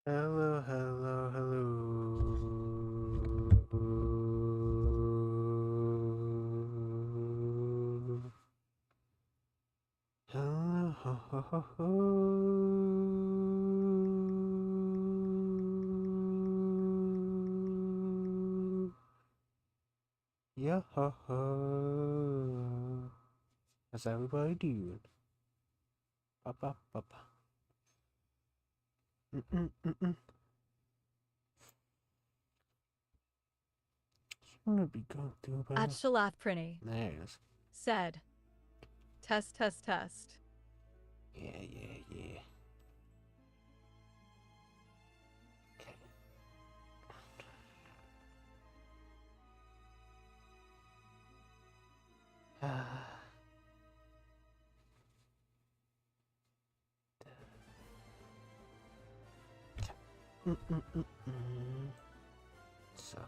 Hello, hello, hello. Hello, ho, ho, ho, ho. Yeah, ho, ho. How's everybody doing? Ba, ba, ba, ba. Mm-mm. Shouldn't be going through At that. Shala Prinny There it is. said, test, test, test. Yeah. Okay. So.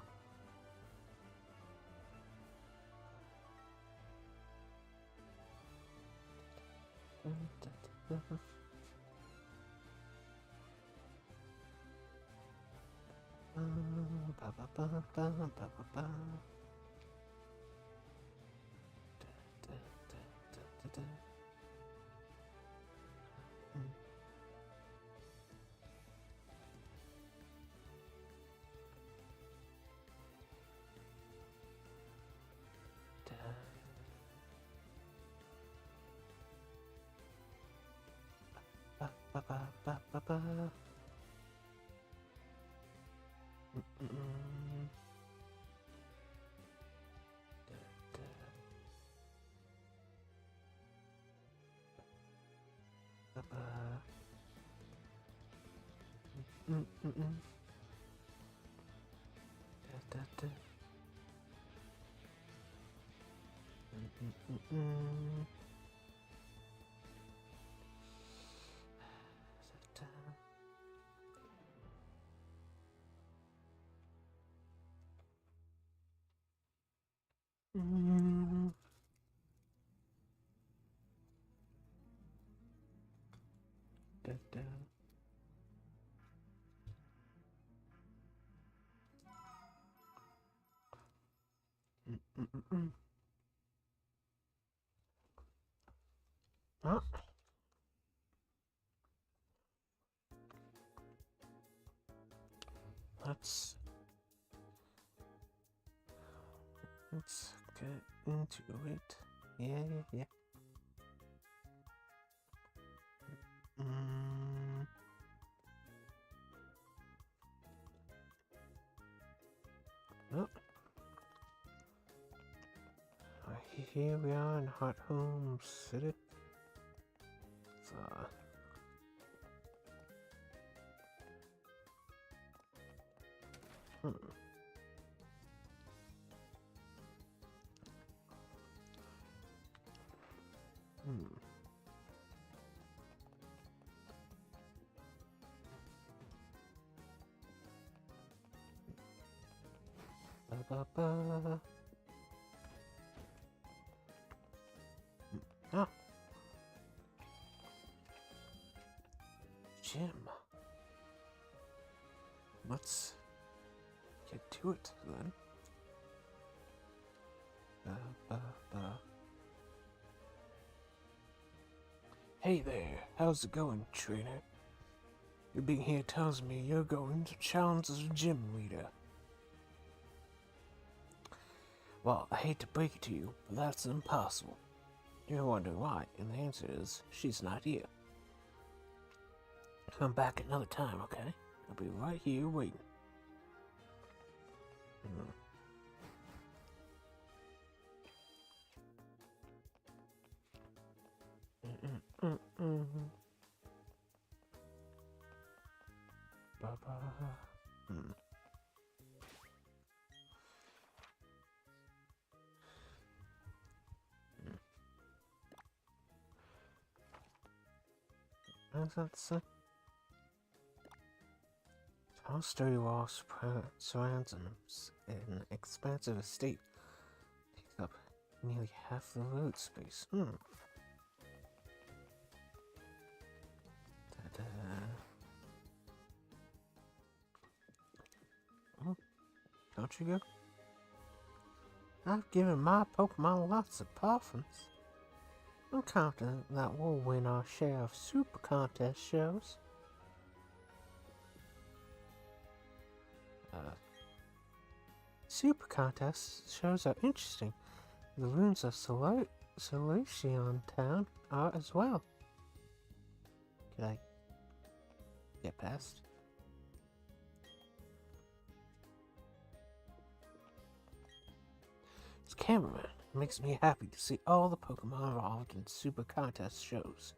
Huh? Let's get into it. Yeah. Mm. Oh. Here we are in Hot Home City. So, hmm. Ba. Ah, Jim. Let's get to it then. Ba. Hey there, how's it going, trainer? Your being here tells me you're going to challenge as a gym leader. Well, I hate to break it to you, but that's impossible. You're wondering why, and the answer is, she's not here. Come back another time, okay? I'll be right here waiting. How's that say? Tall sturdy wall surrounds an expansive estate. Takes up nearly half the road space. Ta-da. don't you go? I've given my Pokemon lots of puffins. I'm confident that we'll win our share of super contest shows. Super contest shows are interesting. The ruins of Solution Town are as well. Could I get past? As cameraman, it makes me happy to see all the Pokemon involved in super contest shows.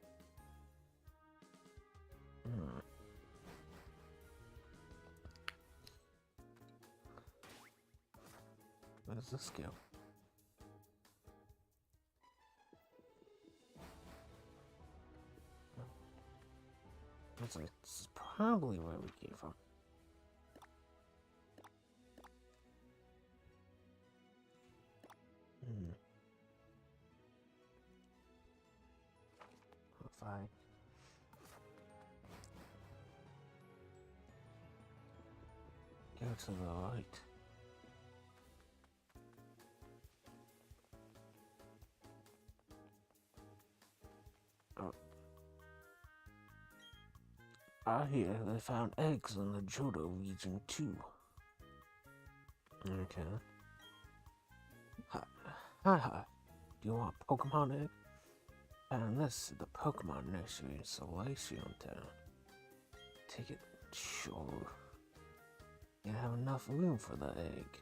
Where does this go? Looks like this is probably where we came from. If I go to the right. I hear they found eggs in the Johto region too. Okay. Hi. Do you want a Pokemon egg? And this is the Pokemon nursery in Solution Town. Take it. Sure. You have enough room for the egg.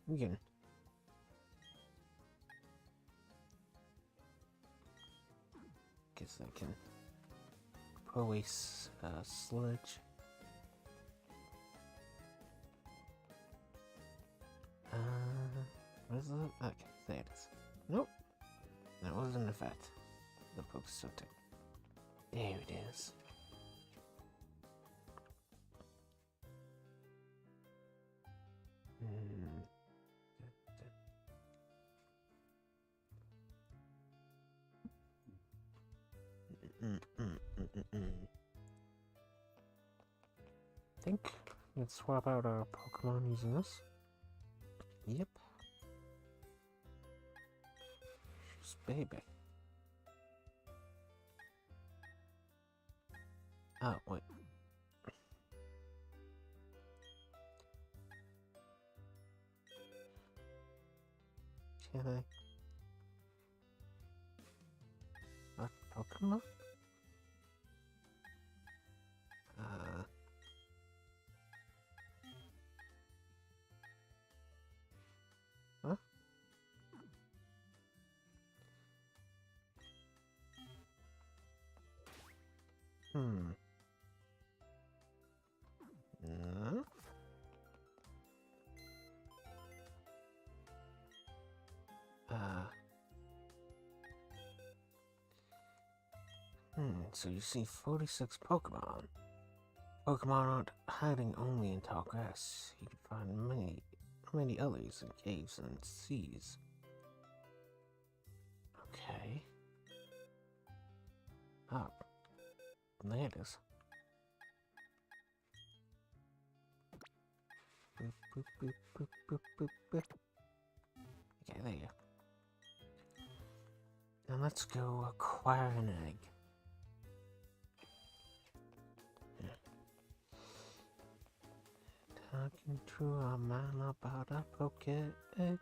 We can. Guess I can probably sludge. What is it? Okay, there it is. Nope. That wasn't a fact. The book's so tight. There it is. I think let's swap out our Pokemon using this. Yep. Just baby. Oh, wait. Can I? What Pokemon? Huh? No. So you see 46 Pokemon. Pokemon aren't hiding only in tall grass. You can find many others in caves and seas. Okay. Oh, there it is. Boop, boop, boop, boop, boop, boop, boop. Okay, there you go. Now let's go acquire an egg. Talking to a man about a poke egg.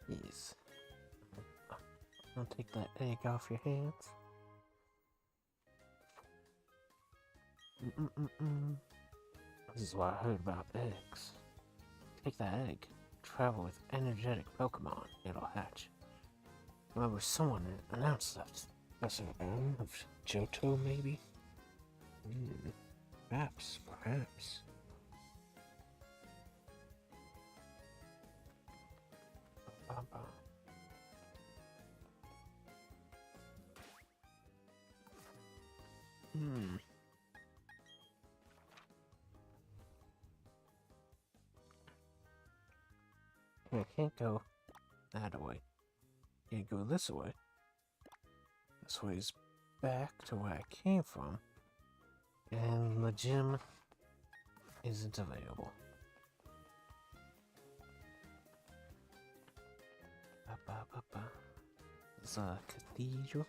Yes. I'll take that egg off your hands. This is what I heard about eggs. Take that egg, travel with energetic Pokemon, it'll hatch. Remember, someone announced that. Professor M of Johto, maybe? Perhaps. I can't go that way. Can't go this way. This way's back to where I came from. And the gym isn't available. It's a cathedral.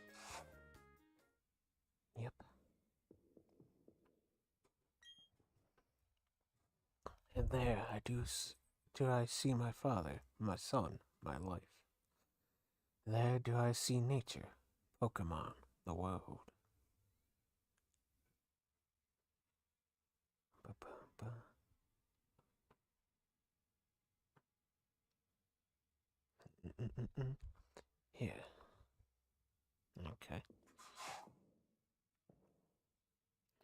Yep. And there do I see my father, my son, my life. There do I see nature, Pokemon, the world. Ba-ba-ba. Mm-mm-mm-mm. Here. Okay.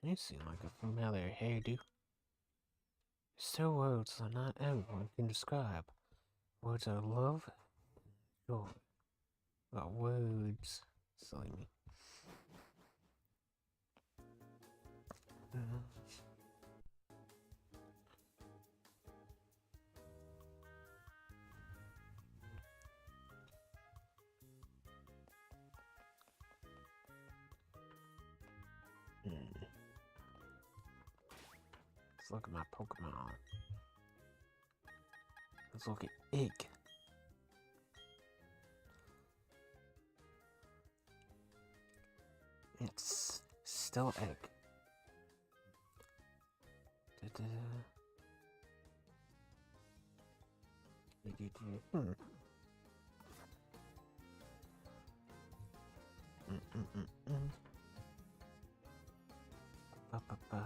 You seem like a familiar hairdo. Still words that not everyone can describe. Words are love, joy. Well, words. Silly me. Let's look at my Pokemon. Let's look at Egg. It's still Egg. Hmm. Ba-ba-ba.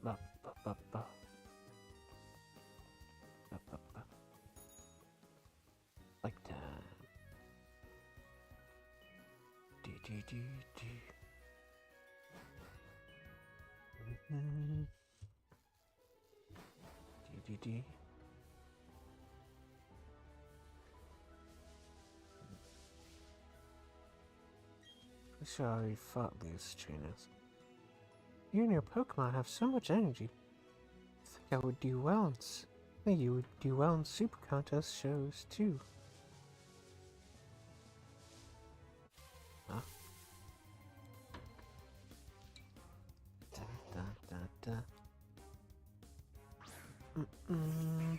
Ba-ba-ba-ba. Ba-ba-ba. Like that. Do-do-do-do. Do-do-do. I'm sure I already fought these trainers. You and your Pokemon have so much energy. I think I would do well I think you would do well in Super Contest shows too. Huh? Da da da da. Mm-mm.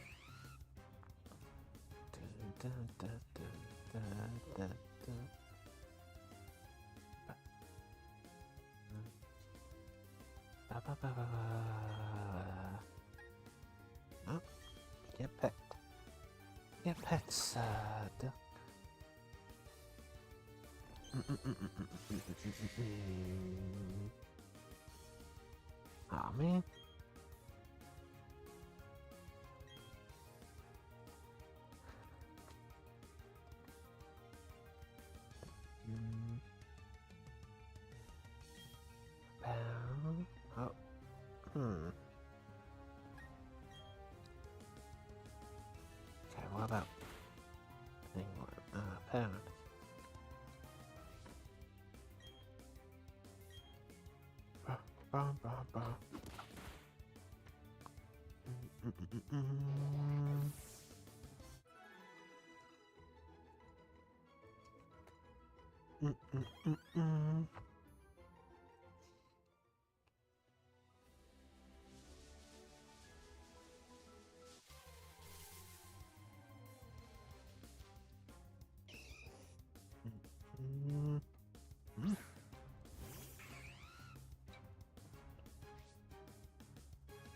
Da da da da da da da. Ba ba ba ba ba. Oh, get pet. Get pets, duck. Aw, man. Oh. Okay, what about pound?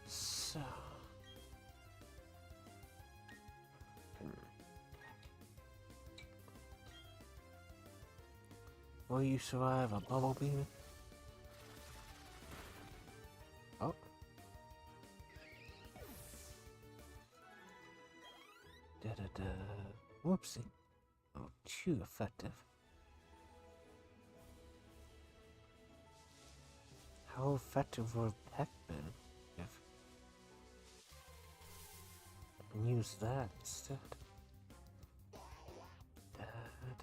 So, will you survive a bubble beam? Oh. Da da da. Whoopsie. Oh, too effective. How effective would Peck been if I can use that instead? Da,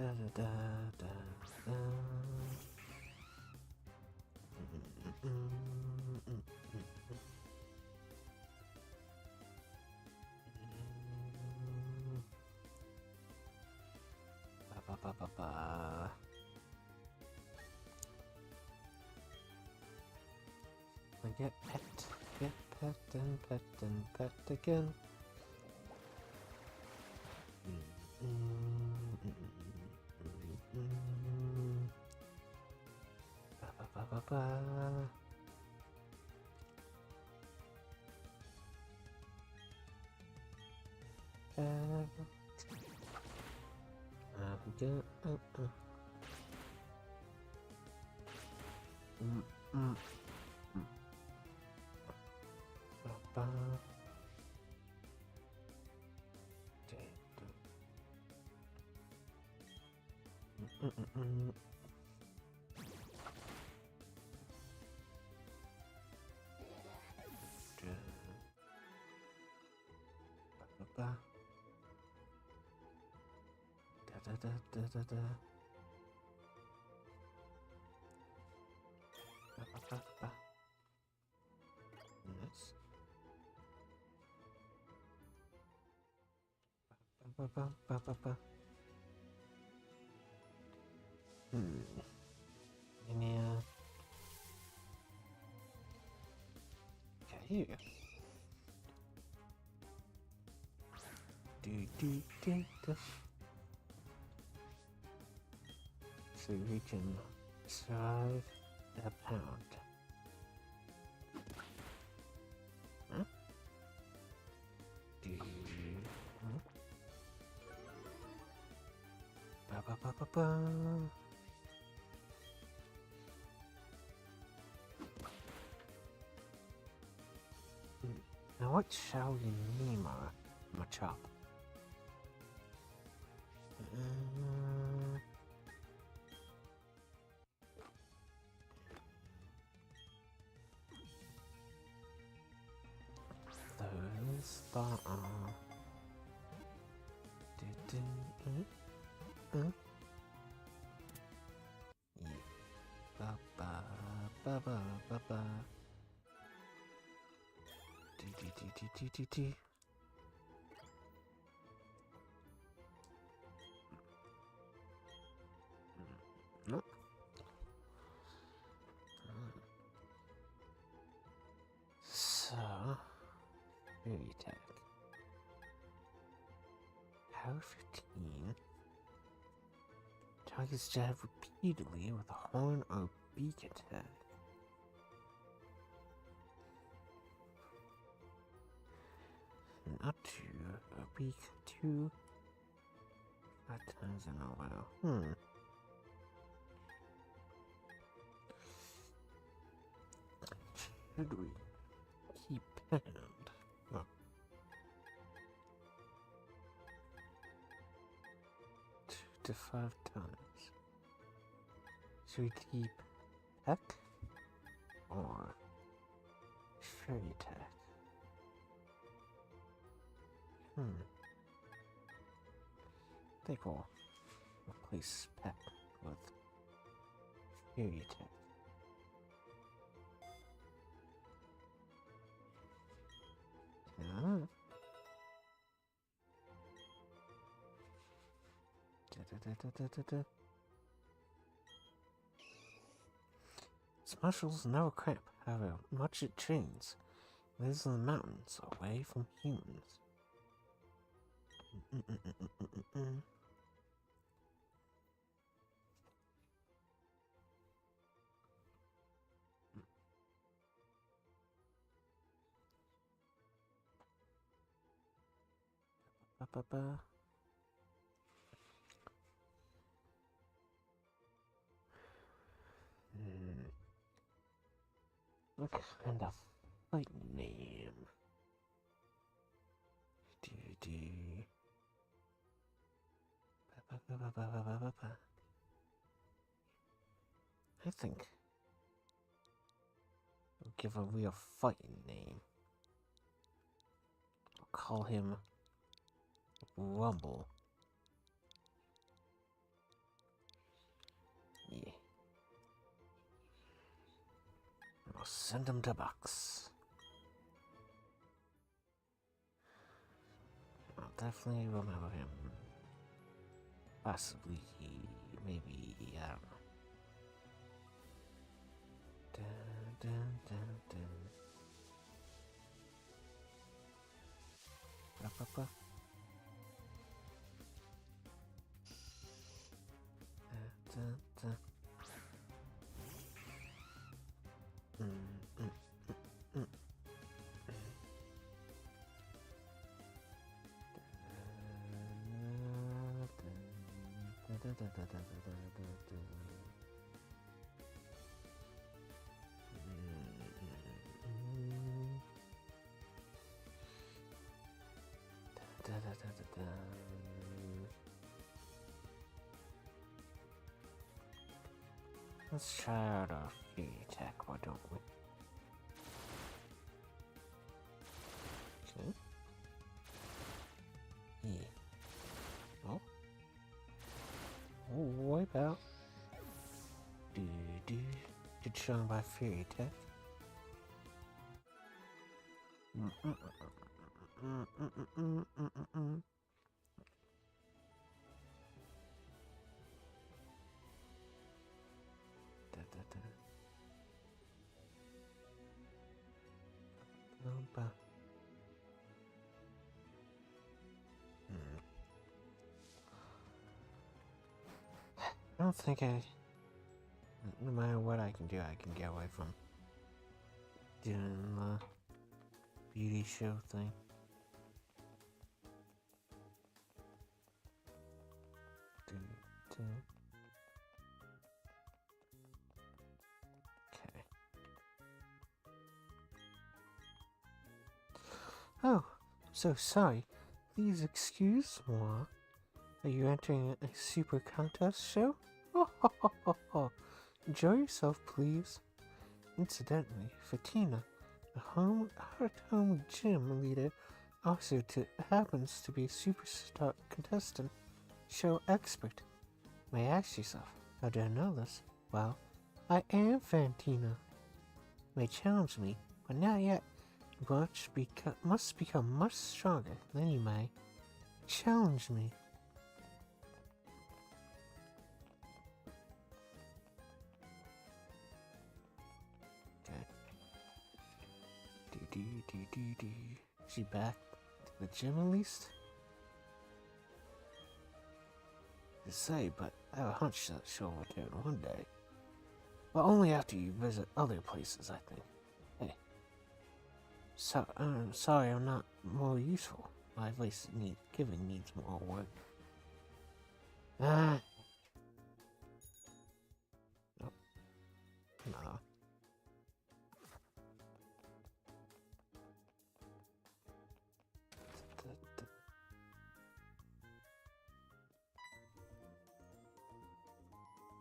Get pet and pet and pet again. Nice. Any okay. Do. So we can survive a pound. Huh? Do. Ba. Now what shall we name our chop? Those that are ba. D. Nope. So, fairy tag. Power 15. Targets jab repeatedly with a horn or beak attack. And up to a beak 2 5 times in a while. Should we keep pound? Oh. 2 to 5 times. Should we keep peck or fairy tag? I think we'll replace peck with fairy tag. Its muscles never cramp, however much it trains. It lives in the mountains, away from humans. What kind of fight name? I think I'll give a real fighting name. I'll call him Rumble. send him to box. I'll definitely remember him. Possibly, maybe, I don't know. Dun, dun, dun, dun. Ba, ba, ba. Dun, dun. Let's try out our Fury attack, why don't we? Okay. Yeah. Oh. Oh, wipe out. Did shown by Fury attack. I don't think no matter what I can do, I can get away from doing the beauty show thing. Okay. Oh, so sorry. Please excuse moi. Are you entering a super contest show? Oh. Enjoy yourself, please. Incidentally, Fatina, the home gym leader, also happens to be a superstar contestant, show expert. May ask yourself, how do I know this? Well, I am Fantina. May challenge me, but not yet. Must become much stronger. Then you may challenge me. Is she back to the gym at least? To say, but I have a hunch that she'll return one day. But only after you visit other places, I think. Hey. Sorry I'm not more useful. My voice needs more work. Nope. No.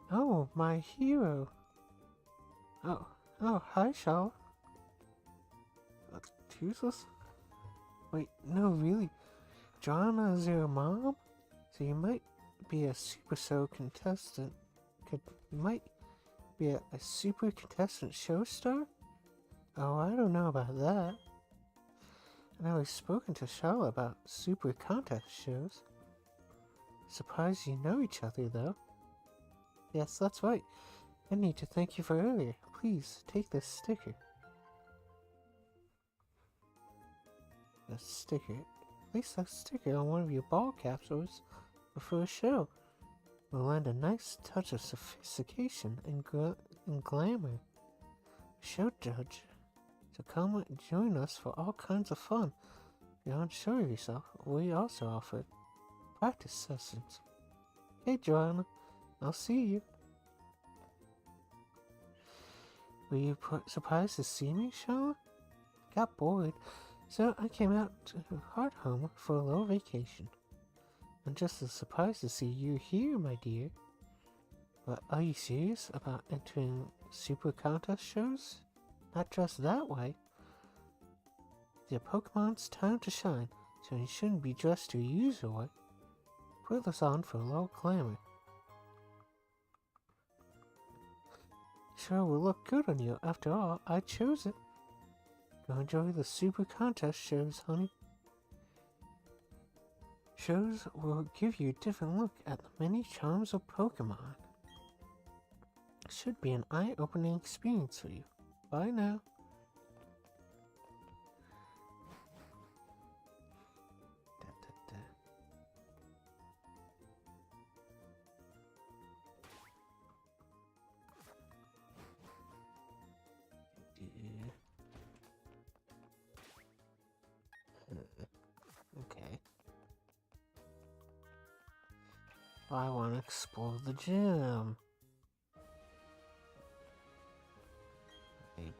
Oh, my hero. Oh, hi, Shala. That's useless. Wait, no, really. Joanna is your mom? So you might be a super show contestant. You might be a super contestant show star? Oh, I don't know about that. And I've spoken to Shala about super contest shows. Surprised you know each other, though. Yes, that's right. I need to thank you for earlier. Please, take this sticker. The sticker? Place that sticker on one of your ball capsules before a show. Will lend a nice touch of sophistication and glamour. Show judge. So come and join us for all kinds of fun. If you're unsure of yourself, we also offer practice sessions. Hey, Joanna. I'll see you. Were you surprised to see me, Shala? Got bored, so I came out to Heart Home for a little vacation. I'm just as surprised to see you here, my dear. But are you serious about entering super contest shows? Not dressed that way. The Pokemon's time to shine, so you shouldn't be dressed your usual way. Put this on for a little glamour. sure will look good on you. After all, I chose it. Go enjoy the super contest shows, honey. Shows will give you a different look at the many charms of Pokemon. Should be an eye-opening experience for you. Bye now. Okay. I want to explore the gym. Babe.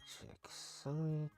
Check summary.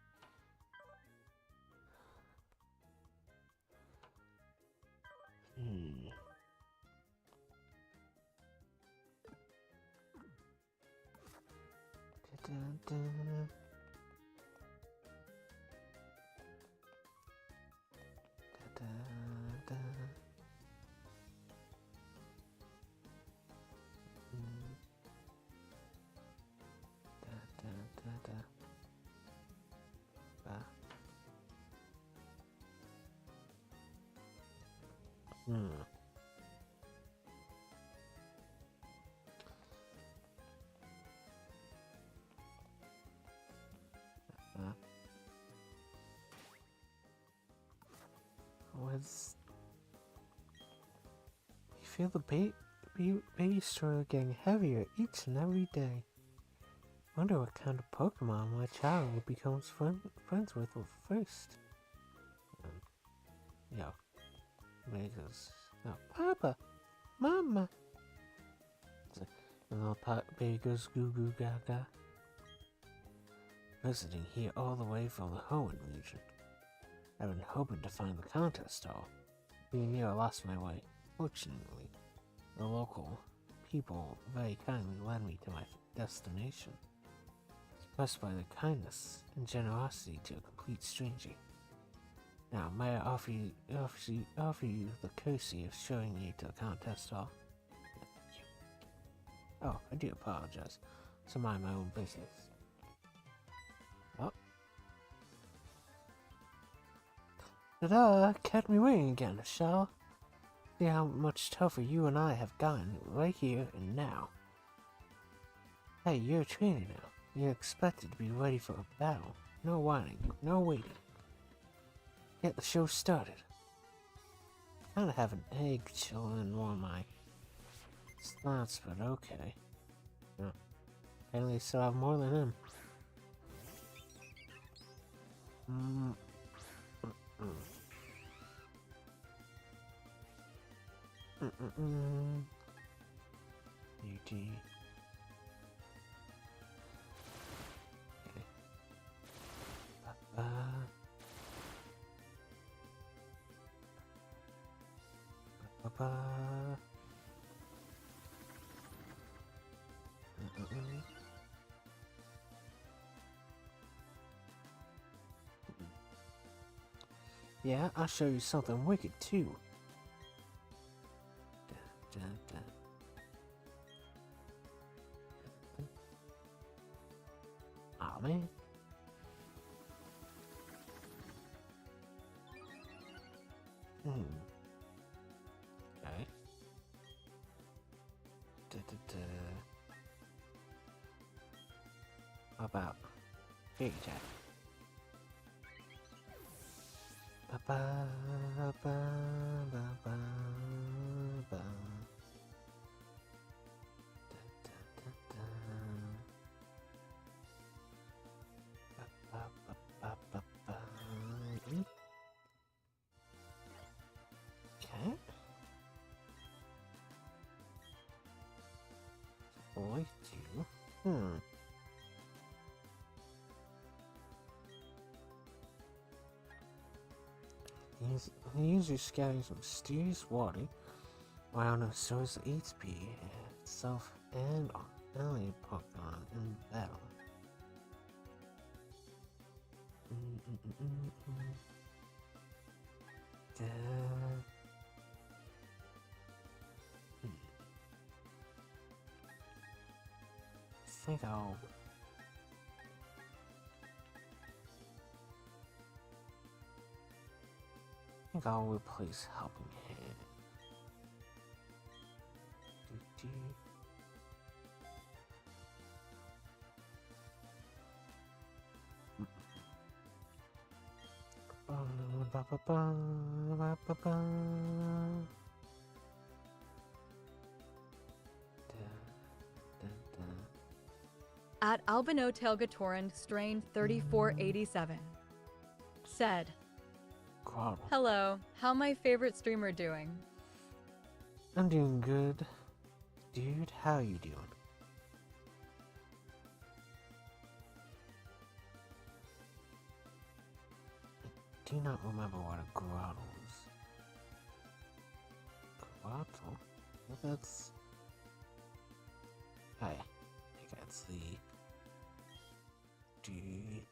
Was you feel the baby stroller getting heavier each and every day? Wonder what kind of Pokemon my child becomes friends with first. Yo, baby goes, oh, Papa, Mama. And little baby goes goo goo gaga. Visiting here all the way from the Hoenn region. I've been hoping to find the contest stall. Being here, I lost my way. Fortunately, the local people very kindly led me to my destination. Impressed by their kindness and generosity to a complete stranger. Now, may I offer you the courtesy of showing you to the contest hall? Oh, I do apologize. So mind my own business. Oh. Ta-da! Kept me waiting again, Shala. See how much tougher you and I have gotten right here and now. Hey, you're a trainer now. You're expected to be ready for a battle. No whining, no waiting. Get the show started. I kinda have an egg chilling in one of my slots, but okay. No. Apparently I still have more than him. Beauty. Okay. Yeah, I'll show you something wicked too. Aw, man. Okay. How about Fairy Tag? Ba ba ba ba ba ba. Okay. Boy, two. He usually carries a mysterious water, while no source of HP itself and on alien Pokemon in battle. Da- I think I'll replace Helping Hand. Do-do. Ba-ba-ba-ba-ba-ba-ba. Da-da-da. At Albino Tailgatoran strain 3487. Said, Growl. hello, how my favorite streamer doing? I'm doing good. Dude, how you doing? I do not remember what a grotto is. Grotto? Well, that's... Oh yeah, I think that's the... D...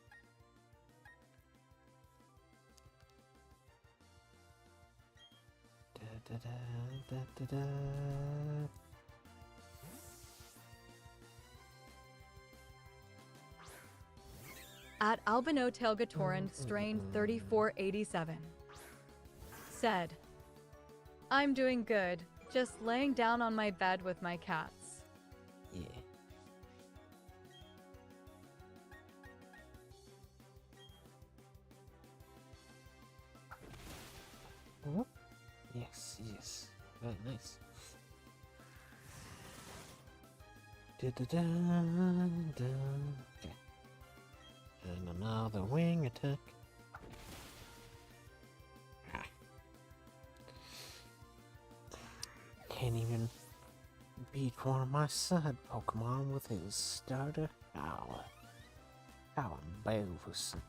Da, da, da, da, da, da. At Albino Tailgatoran strain 3487. Said, I'm doing good, just laying down on my bed with my cats. Yeah. Oh, yes, yes. Very nice. Da, da, da, da. Okay. And another wing attack. Ah. Can't even beat one of my side Pokemon with his starter power. How embarrassing.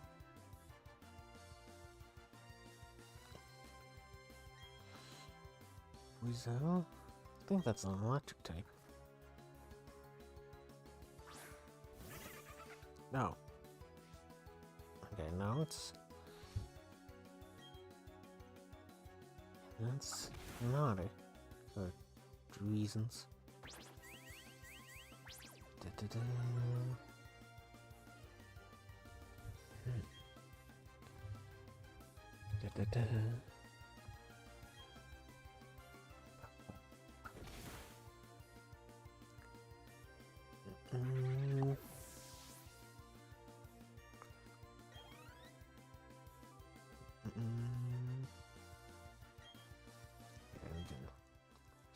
Weasel? I think that's an electric type. No. Okay, no, it's... That's not it. For reasons. Da, da, da. Da, da, da. Mm. And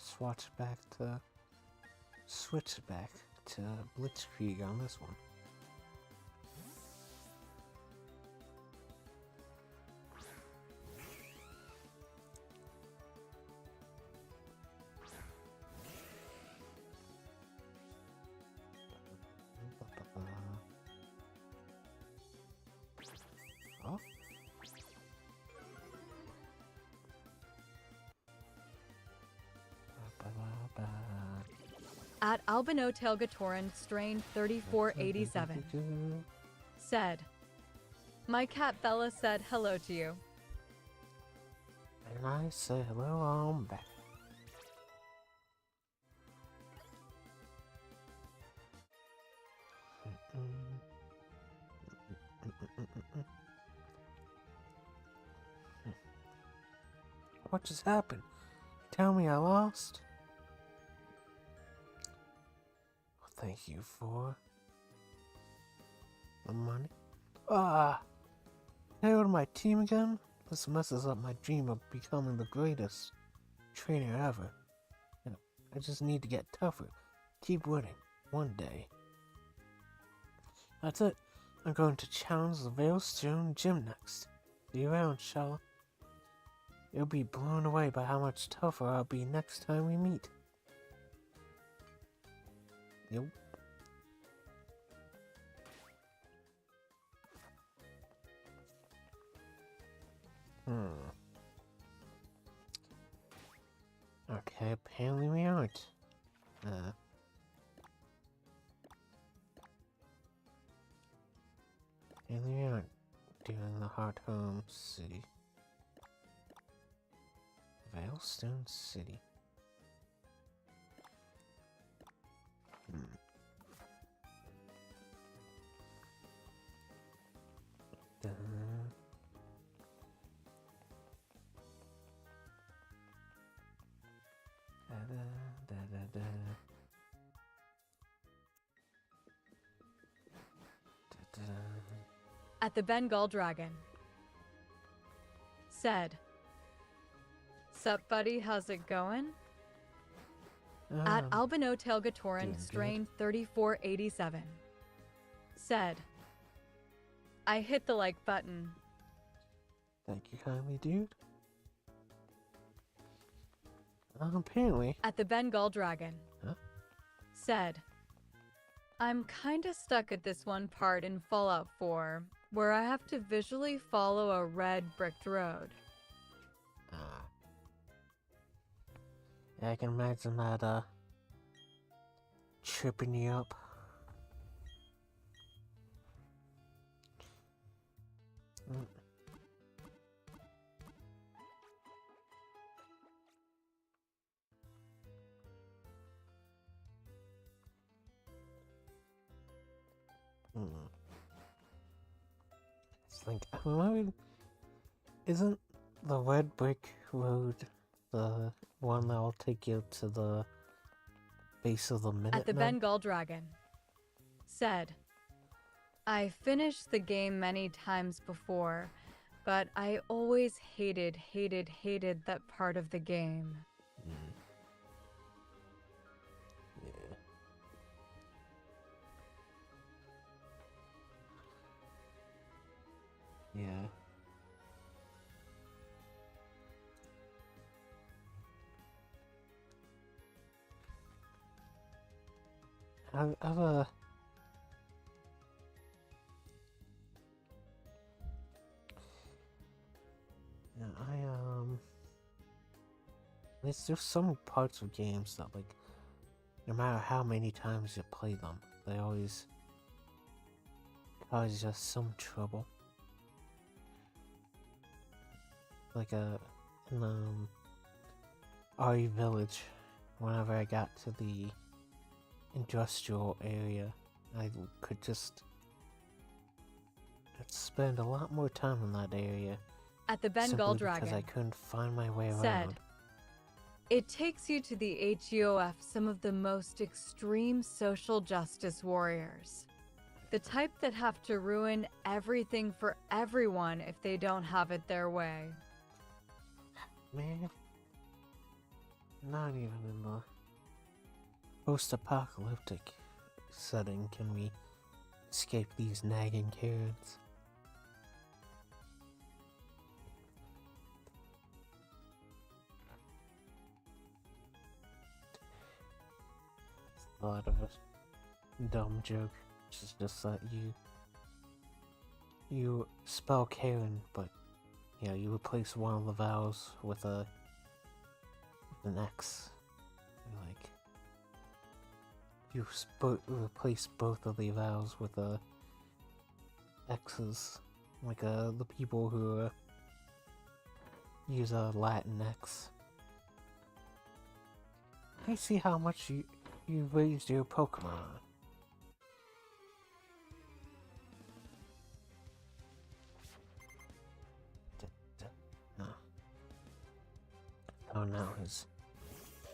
switch back to Blitzkrieg on this one. Oh. At Albino Tailgatoran strain 3487. Said, my cat Bella said hello to you. And I say hello on back. What just happened? Tell me I lost? Well, thank you for the money. Ah! Can I go to my team again? This messes up my dream of becoming the greatest trainer ever. You know, I just need to get tougher. Keep winning. One day. That's it. I'm going to challenge the Veilstone Gym next. See you around, Shala. You'll be blown away by how much tougher I'll be next time we meet. Yep. Okay, apparently we aren't. Apparently we aren't doing the Heart Home City. Veilstone City. Da, da, da, da, da. Da, da. At the Bengal Dragon. Said, "Sup, buddy, how's it going?" At Albino Tailgatoran, doing strain 3487. Said, "I hit the like button." Thank you kindly, dude. Apparently. At the Bengal Dragon. Huh? Said, "I'm kinda stuck at this one part in Fallout 4, where I have to visually follow a red bricked road." Yeah, I can imagine that, tripping you up. It's like, isn't the red brick road the one that'll take you to the base of the minute? At the Bengal Dragon. Said, "I finished the game many times before, but I always hated that part of the game." Yeah. Yeah. I've yeah, there's just some parts of games that, like, no matter how many times you play them, they always cause you some trouble. Like, in, RE Village, whenever I got to the industrial area, I could just spend a lot more time in that area. At the Bengal simply Dragon. because I couldn't find my way Said, around. "It takes you to the HEOF, some of the most extreme social justice warriors. The type that have to ruin everything for everyone if they don't have it their way." Man, not even in the post-apocalyptic setting can we escape these nagging Karens. A lot of a dumb joke, which is just that you spell Karen, but you replace one of the vowels with an X. Like, you replace both of the vowels with X's, like the people who use a Latin X. I see how much you raised your Pokemon. Oh no, his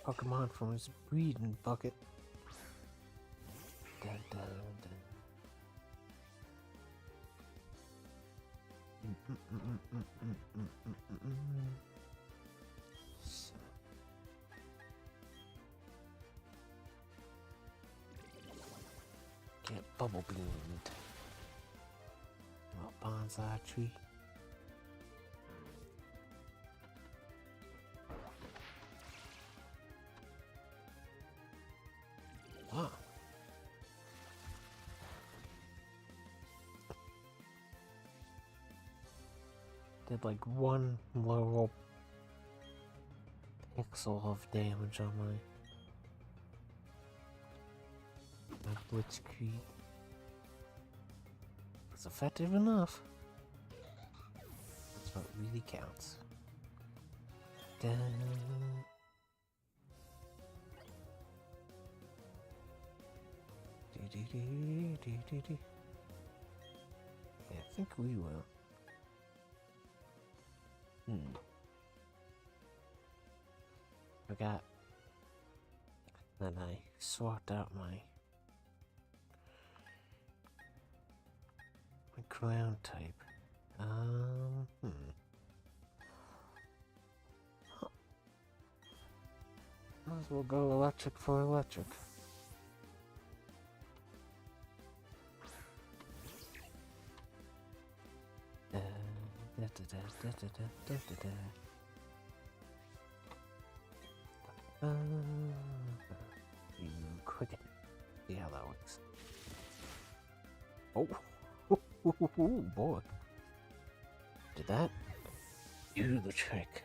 Pokemon from his breeding bucket. Dun, dun, dun. So. Get bubble beamed. Little bonsai tree. Wow. Did like one little pixel of damage on my blitzkrieg. It's effective enough. That's what really counts. Dun. Yeah, I think we will. Forgot that I swapped out my ground type. Might as well go electric for electric. You quicken. See how that works. Oh, boy. Did that do the trick?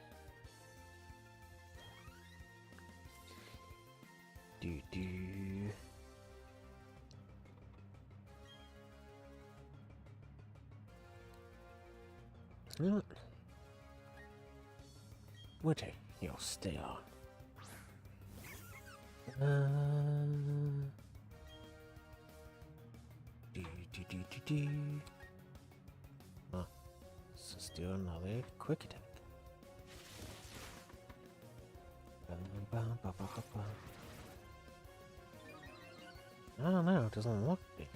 Do. Winter, you'll stay on. Do. Huh. Let's do another quick attack. I don't know, it doesn't look big.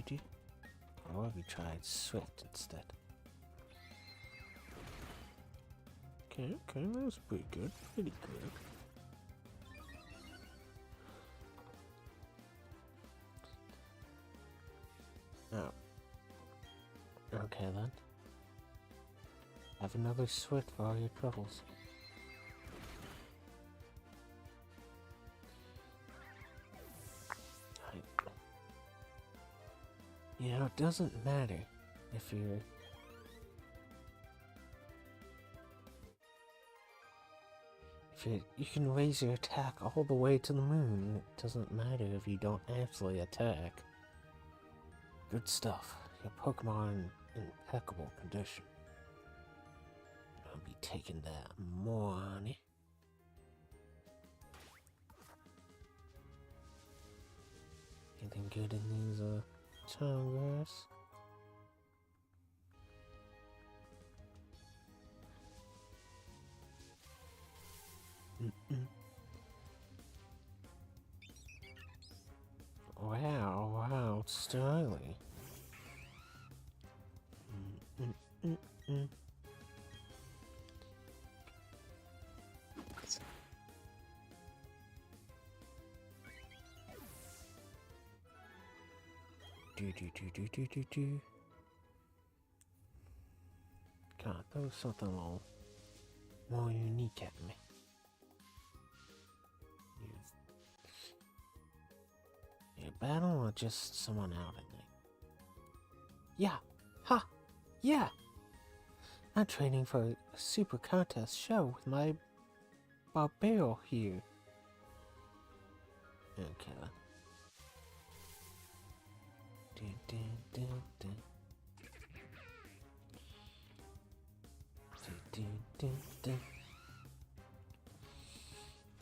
Do. Or we tried Swift instead. Okay, that was pretty good. Pretty good. Oh. Okay then. Have another Swift for all your troubles. You know, it doesn't matter if you're... You can raise your attack all the way to the moon. It doesn't matter if you don't actually attack. Good stuff. Your Pokemon in impeccable condition. I'll be taking that money. Anything good in these, town grass? Wow, it's styling. Do. God, that was something a little more unique at me. You battle or just someone out at night? Yeah! Ha! Yeah! I'm training for a super contest show with my Barbero here. Okay then.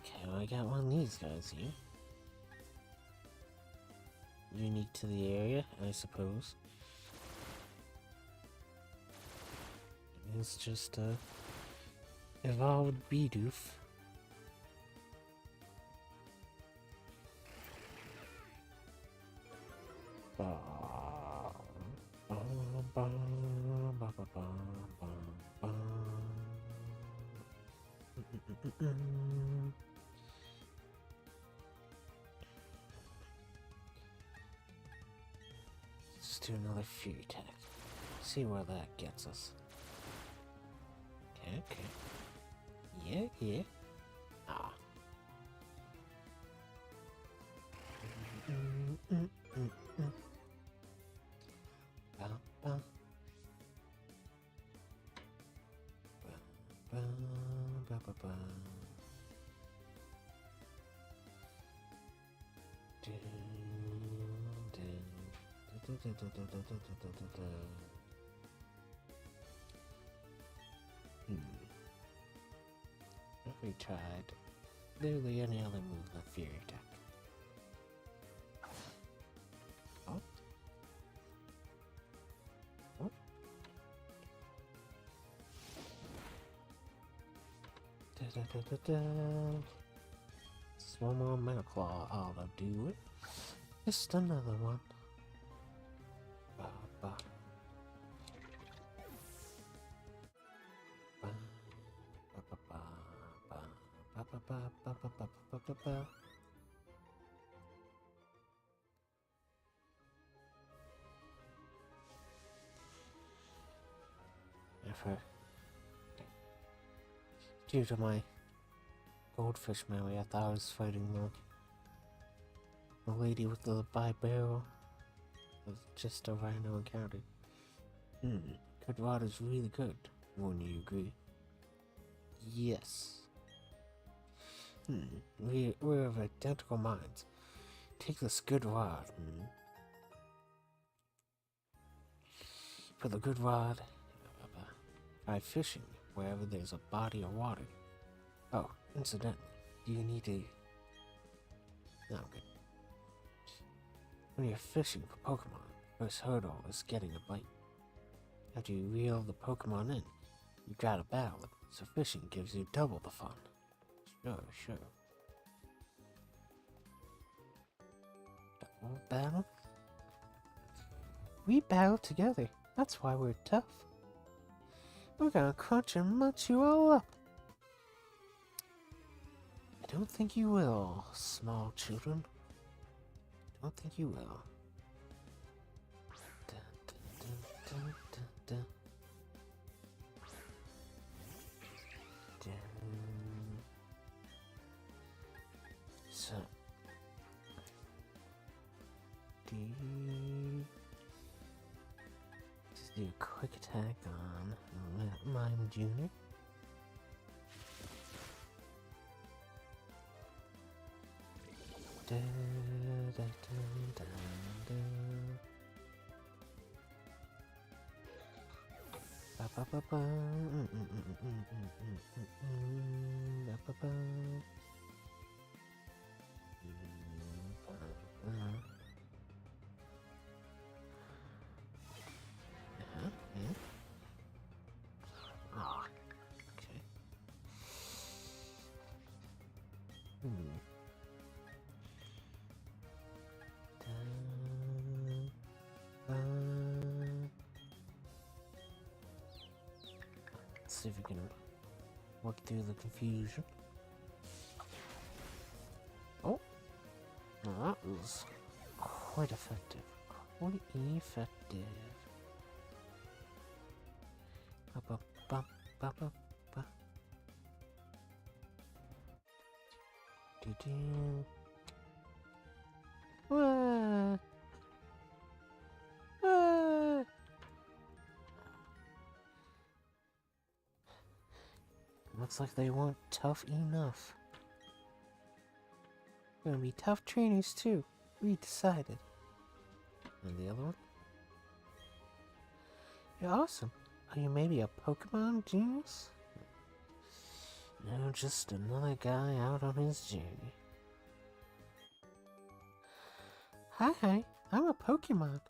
Okay, well, I got one of these guys here. Unique to the area, I suppose. It's just a evolved Bidoof. Let's do another Fury attack. See where that gets us. Okay. Yeah. Ah. Have we tried literally any other move than Fury Attack? Oh. Oh. Just one more Metal Claw ought to do it. Just another one. Ba, ba. Ba, ba, ba, ba, ba, ba, ba, ba, ba, ba, ba, ba, ba. Due to my goldfish memory, I thought I was fighting the lady with the bi-barrel. It was just a rhino encounter. Good rod is really good. Wouldn't you agree? Yes. We're of identical minds. Take this good rod and for the good rod, try fishing wherever there's a body of water. Oh, incidentally, do you need to... No, I'm good. When you're fishing for Pokemon, the first hurdle is getting a bite. After you reel the Pokemon in, you gotta battle it, so fishing gives you double the fun. Sure. Double battle? We battle together, that's why we're tough. We're gonna crunch and munch you all up. I don't think you will, small children. I don't think you will. So, just do a quick attack on Mime Jr. Ah, okay. Let's see if we can work through the confusion. Oh, now that was quite effective. Quite effective. Ba, ba, ba, ba, ba. Do. Ah. Ah. Looks like they weren't tough enough. Gonna be tough trainers too. We decided. And the other one? You're awesome. Are you maybe a Pokemon genius? No, just another guy out on his journey. Hi, I'm a Pokemon.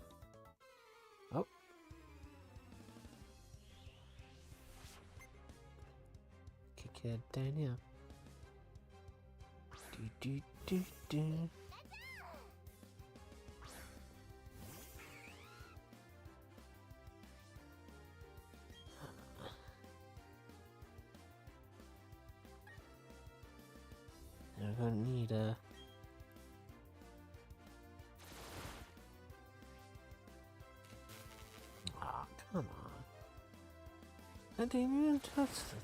Oh. Kickhead Danielle. Do. I'm gonna need a... Aw, come on. I didn't even touch the thing.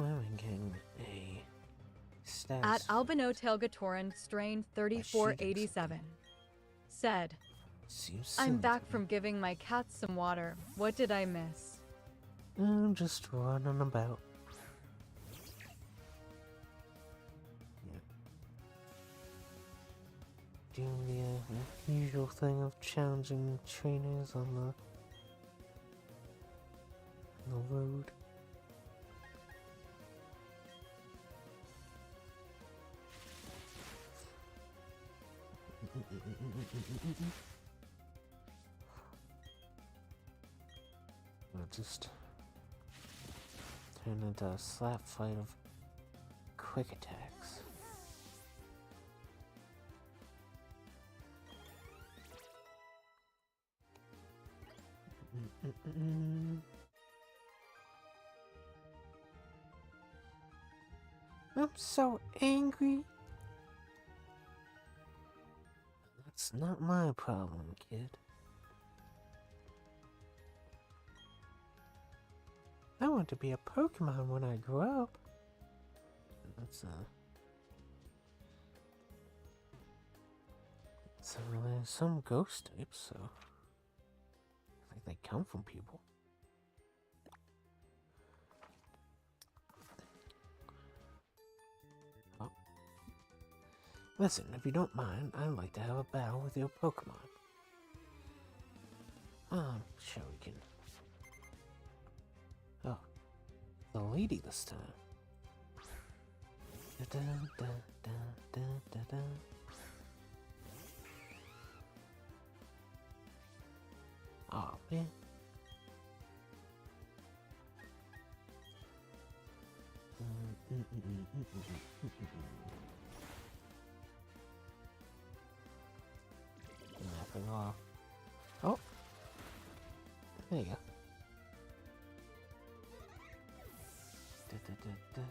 I'm getting a status. At Albino Tailgatoran, strain 3487. Said, Seems I'm silly back to me. from giving my cats some water. What did I miss? I'm just running about. Yeah. Doing the usual thing of challenging trainers on the road. We'll just turn into a slap fight of quick attacks. I'm so angry. That's not my problem, kid. I want to be a Pokemon when I grow up. That's so there's some ghost types, so I think they come from people. Oh. Listen, if you don't mind, I'd like to have a battle with your Pokemon. Sure we can. Oh, the lady this time. Da, da, da, da, da, da. Oh man. Nothing off. Oh, there you go. Da, da, da, da.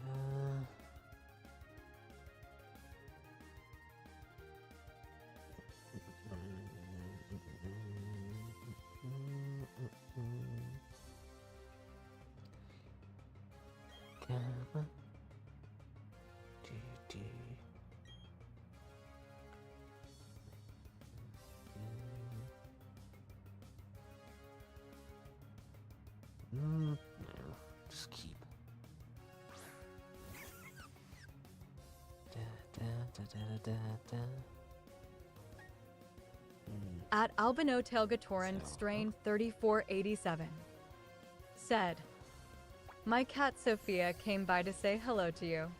Come on. Do. No, just keep. Da, da, da, da, da, da. At Albino Telgatoran, strain 3487. Said, my cat Sophia came by to say hello to you.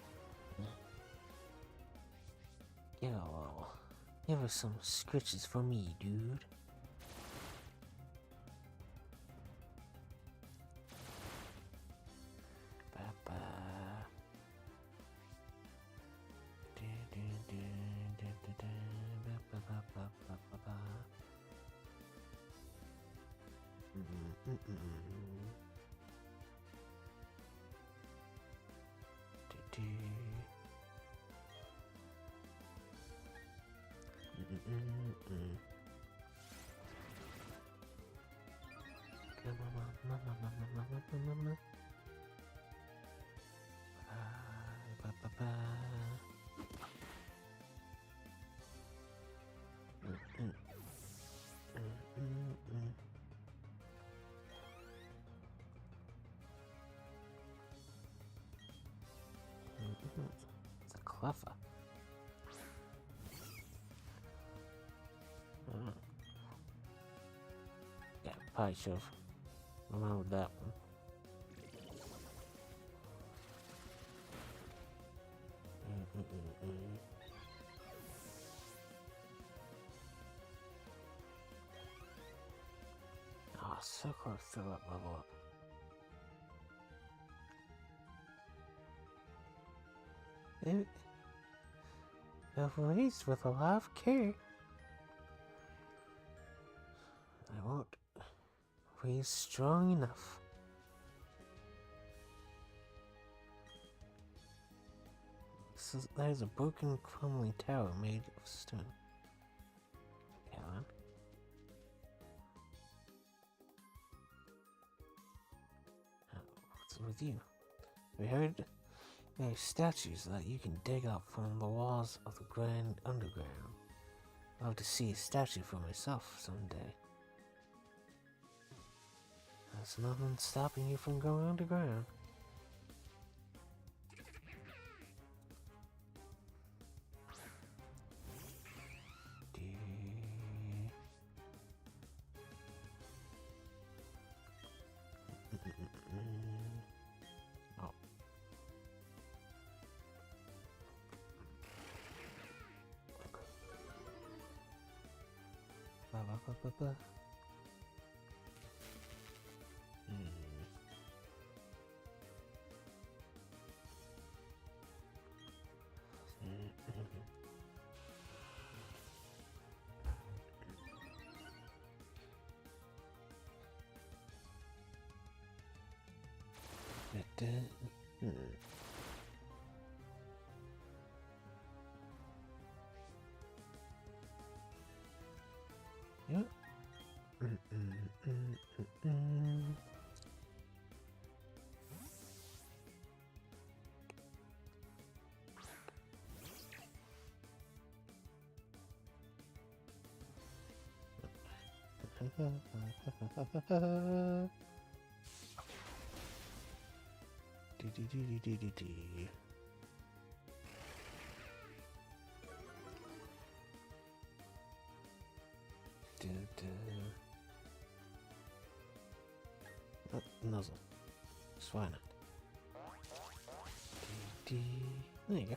Give her some scritches for me, dude. Ba-ba. Ba-ba-ba-ba-ba-ba. It's a Cleffa. Yeah, probably should have remembered that one. Oh, so close to that level up. If raised with a lot of care, I won't raise strong enough. There's a broken, crumbling tower made of stone. Helen? What's with you? We heard there are statues that you can dig up from the walls of the Grand Underground. I'd love to see a statue for myself someday. There's nothing stopping you from going underground. Oh. Ba ba ba ba ba. Yep. Oh, nozzle. Just why not? There you go.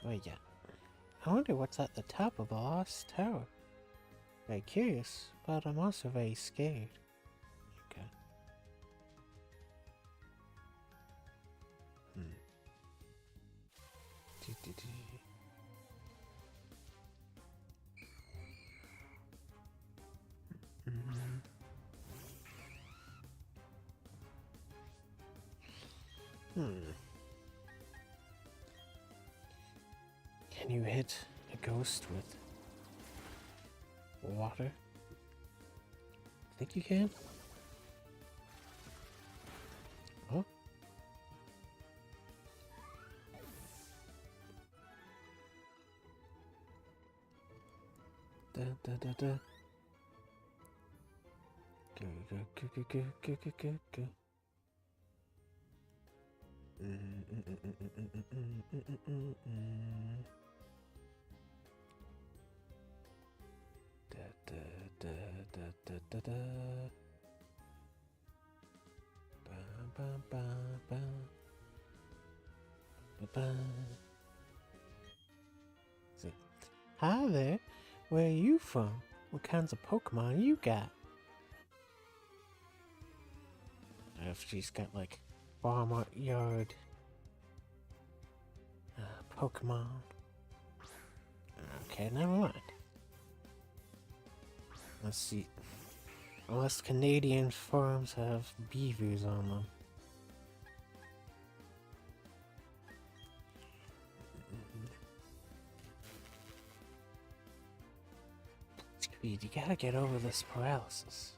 Oh yeah. I wonder what's at the top of the lost tower. Very curious, but I'm also very scared. Okay. Can you hit a ghost with water? Think you can? Huh? Da da da da. Go go go go go go go go go. Da da da da da da da. Ba ba ba ba. Ba ba. See. Hi there. Where are you from? What kinds of Pokemon you got? If she's got like farm yard Pokemon. Okay, never mind. Let's see. Unless Canadian farms have beavers on them. Speed, you gotta get over this paralysis.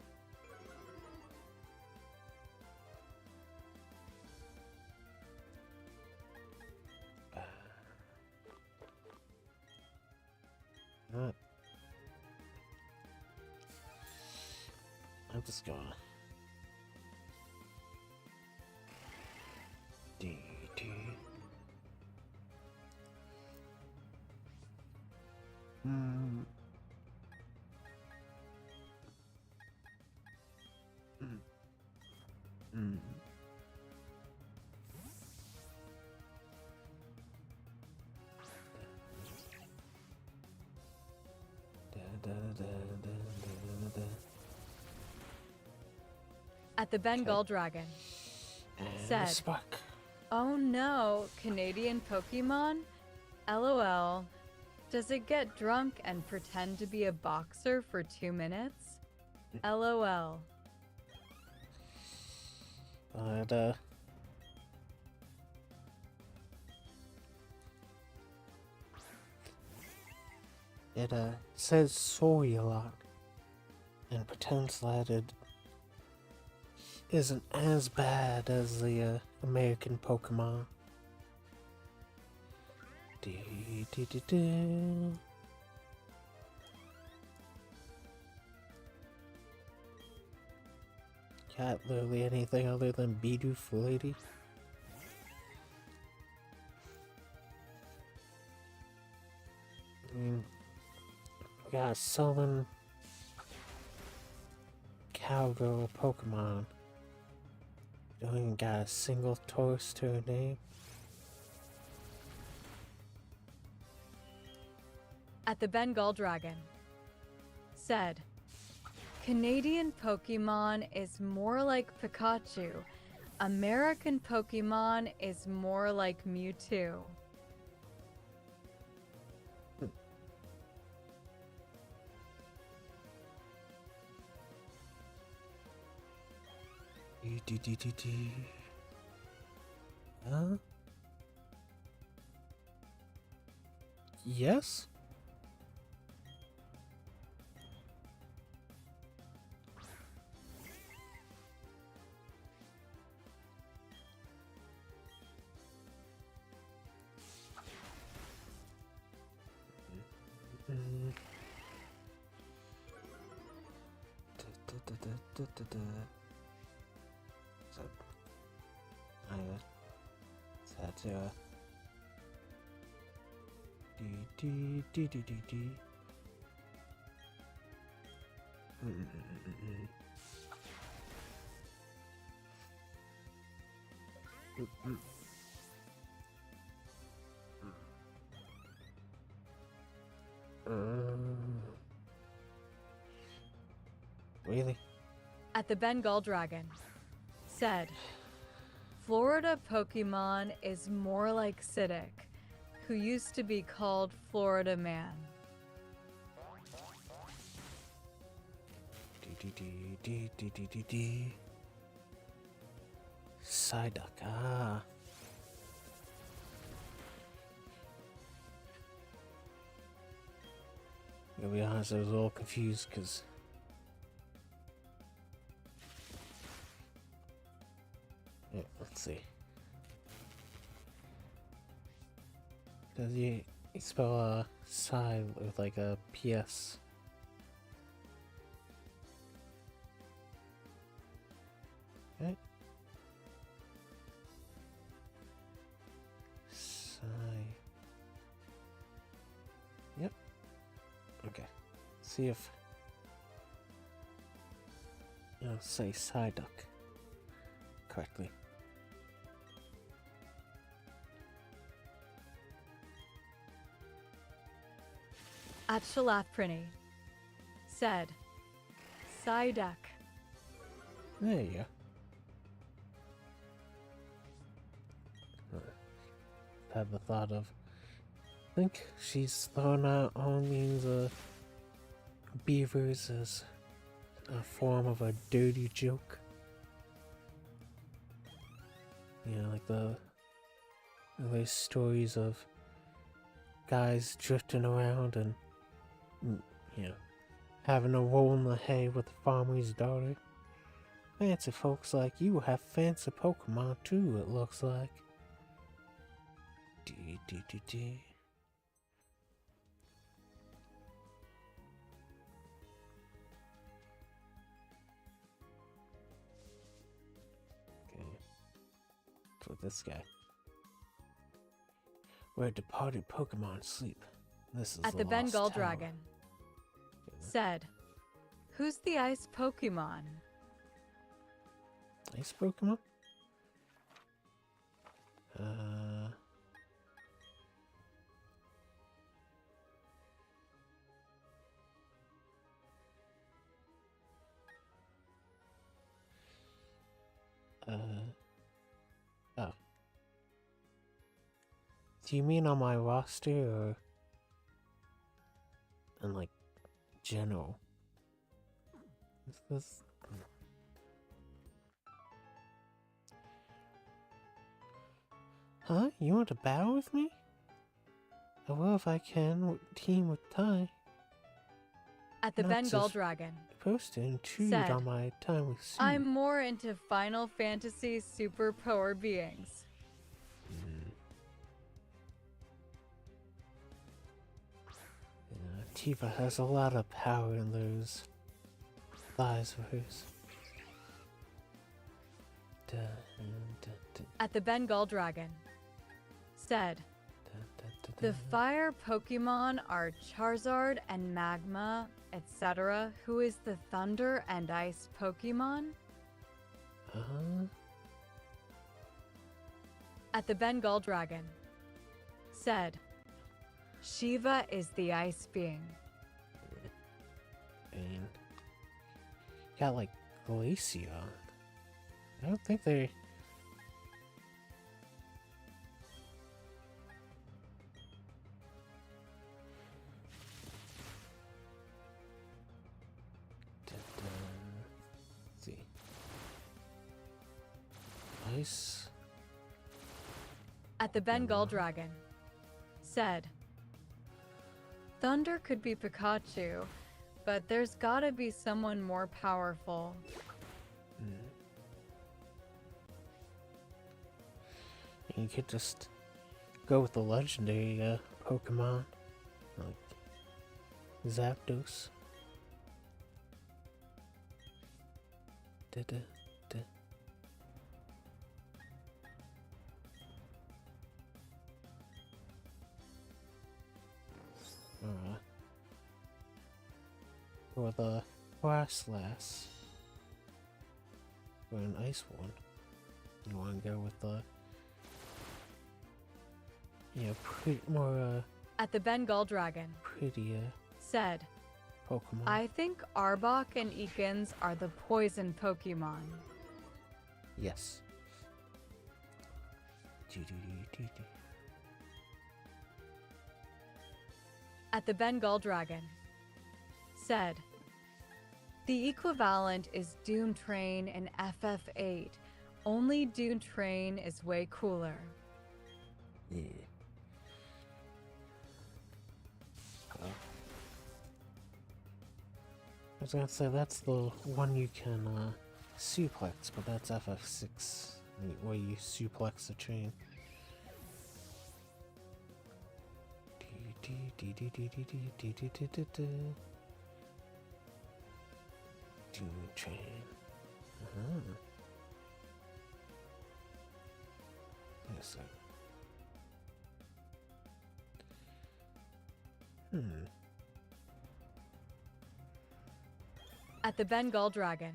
I'm just gonna At the Bengal Dragon. and Said. Spark. Oh no, Canadian Pokemon? LOL. Does it get drunk and pretend to be a boxer for 2 minutes? LOL. But, it says sorry a lot and pretends that it isn't as bad as the American Pokemon. Got literally anything other than Bidoof lady. I mean, we got a Southern Cowgirl Pokemon. Don't even got a single Taurus to her name. At the Bengal Dragon. Said, Canadian Pokemon is more like Pikachu. American Pokemon is more like Mewtwo. Huh? Yes? So, that's really? At the Bengal Dragon. Said, Florida Pokemon is more like Siddiq, who used to be called Florida Man. Psyduck, ah. To be honest, I was a little confused because let's see. Does he spell Psy with like a PS? Okay. Psy. Yep. Okay. See if I'll say Psyduck correctly. At Shalafprini. Said, Psyduck. There you go. Had the thought of, I think she's thrown out all these beavers as a form of a dirty joke. You know, like there's stories of guys drifting around and, you know, having a roll in the hay with the farmer's daughter. Fancy folks like you have fancy Pokemon too, it looks like. Okay. For this guy. Where departed Pokemon sleep. This is At the lost Bengal tower. Dragon. Said, Who's the ice Pokemon? Ice Pokemon? Oh. Do you mean on my roster or in like general? Is this? Huh? You want to battle with me? I will if I can. Team with Tai. At the Not Bengal just Dragon. Supposed to intrude Said, on my time with Sue. I'm more into Final Fantasy superpower beings. Yeah, Tifa has a lot of power in those thighs of hers. At the Bengal Dragon. Said, the fire Pokemon are Charizard and Magma, etc. Who is the thunder and ice Pokemon? At the Bengal Dragon. Said, Shiva is the ice being. And got like Glaceon. I don't think they. Let's see. Ice. At the Bengal Dragon. Said, Thunder could be Pikachu, but there's gotta be someone more powerful. You could just go with the legendary Pokemon, like Zapdos. Or the Grasslass. Or an ice one. You want to go with the more At the Bengal Dragon. prettier Said, Pokemon. I think Arbok and Ekans are the poison Pokemon. Yes. At the Bengal Dragon. Said, the equivalent is Doom Train in FF8. Only Doom Train is way cooler. Yeah. I was gonna say that's the one you can suplex, but that's FF6 where you suplex the train. Doom train. Yes, At the Bengal Dragon.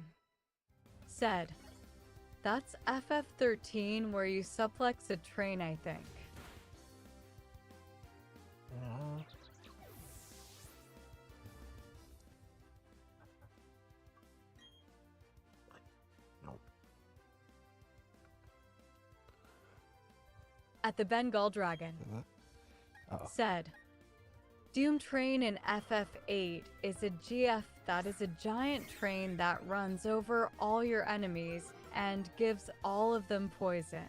Said, that's FF13 where you suplex a train, I think. At the Bengal Dragon. Said, Doom Train in FF8 is a GF that is a giant train that runs over all your enemies and gives all of them poison.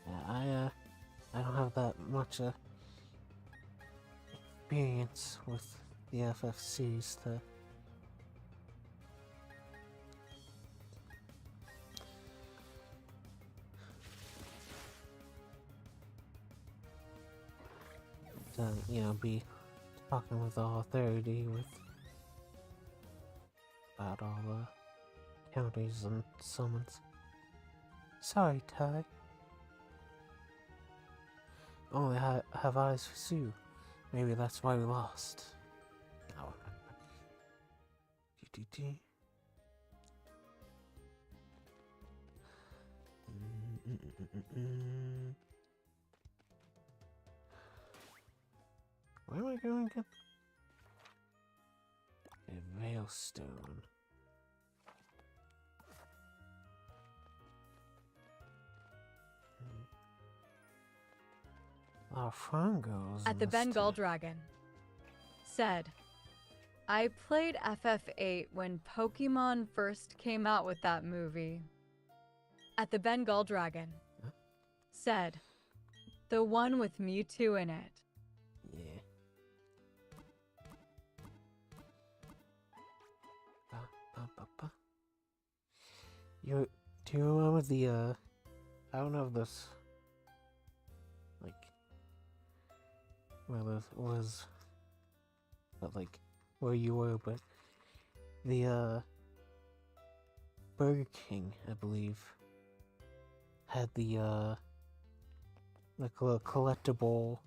Yeah, I don't have that much experience with the FFCs to be talking with all authority with about all the counties and summons. Sorry, Ty. Only have eyes for Sue. Maybe that's why we lost. Oh. Where am I going again? A Veilstone. A lot of frangos At the Bengal Dragon. Said, I played FF8 when Pokemon first came out with that movie. At the Bengal Dragon. Huh? Said, the one with Mewtwo in it. Yeah. Do you remember the, I don't know if this, like, where this was, but like, where you were, but the, Burger King, I believe, had the, like a collectible,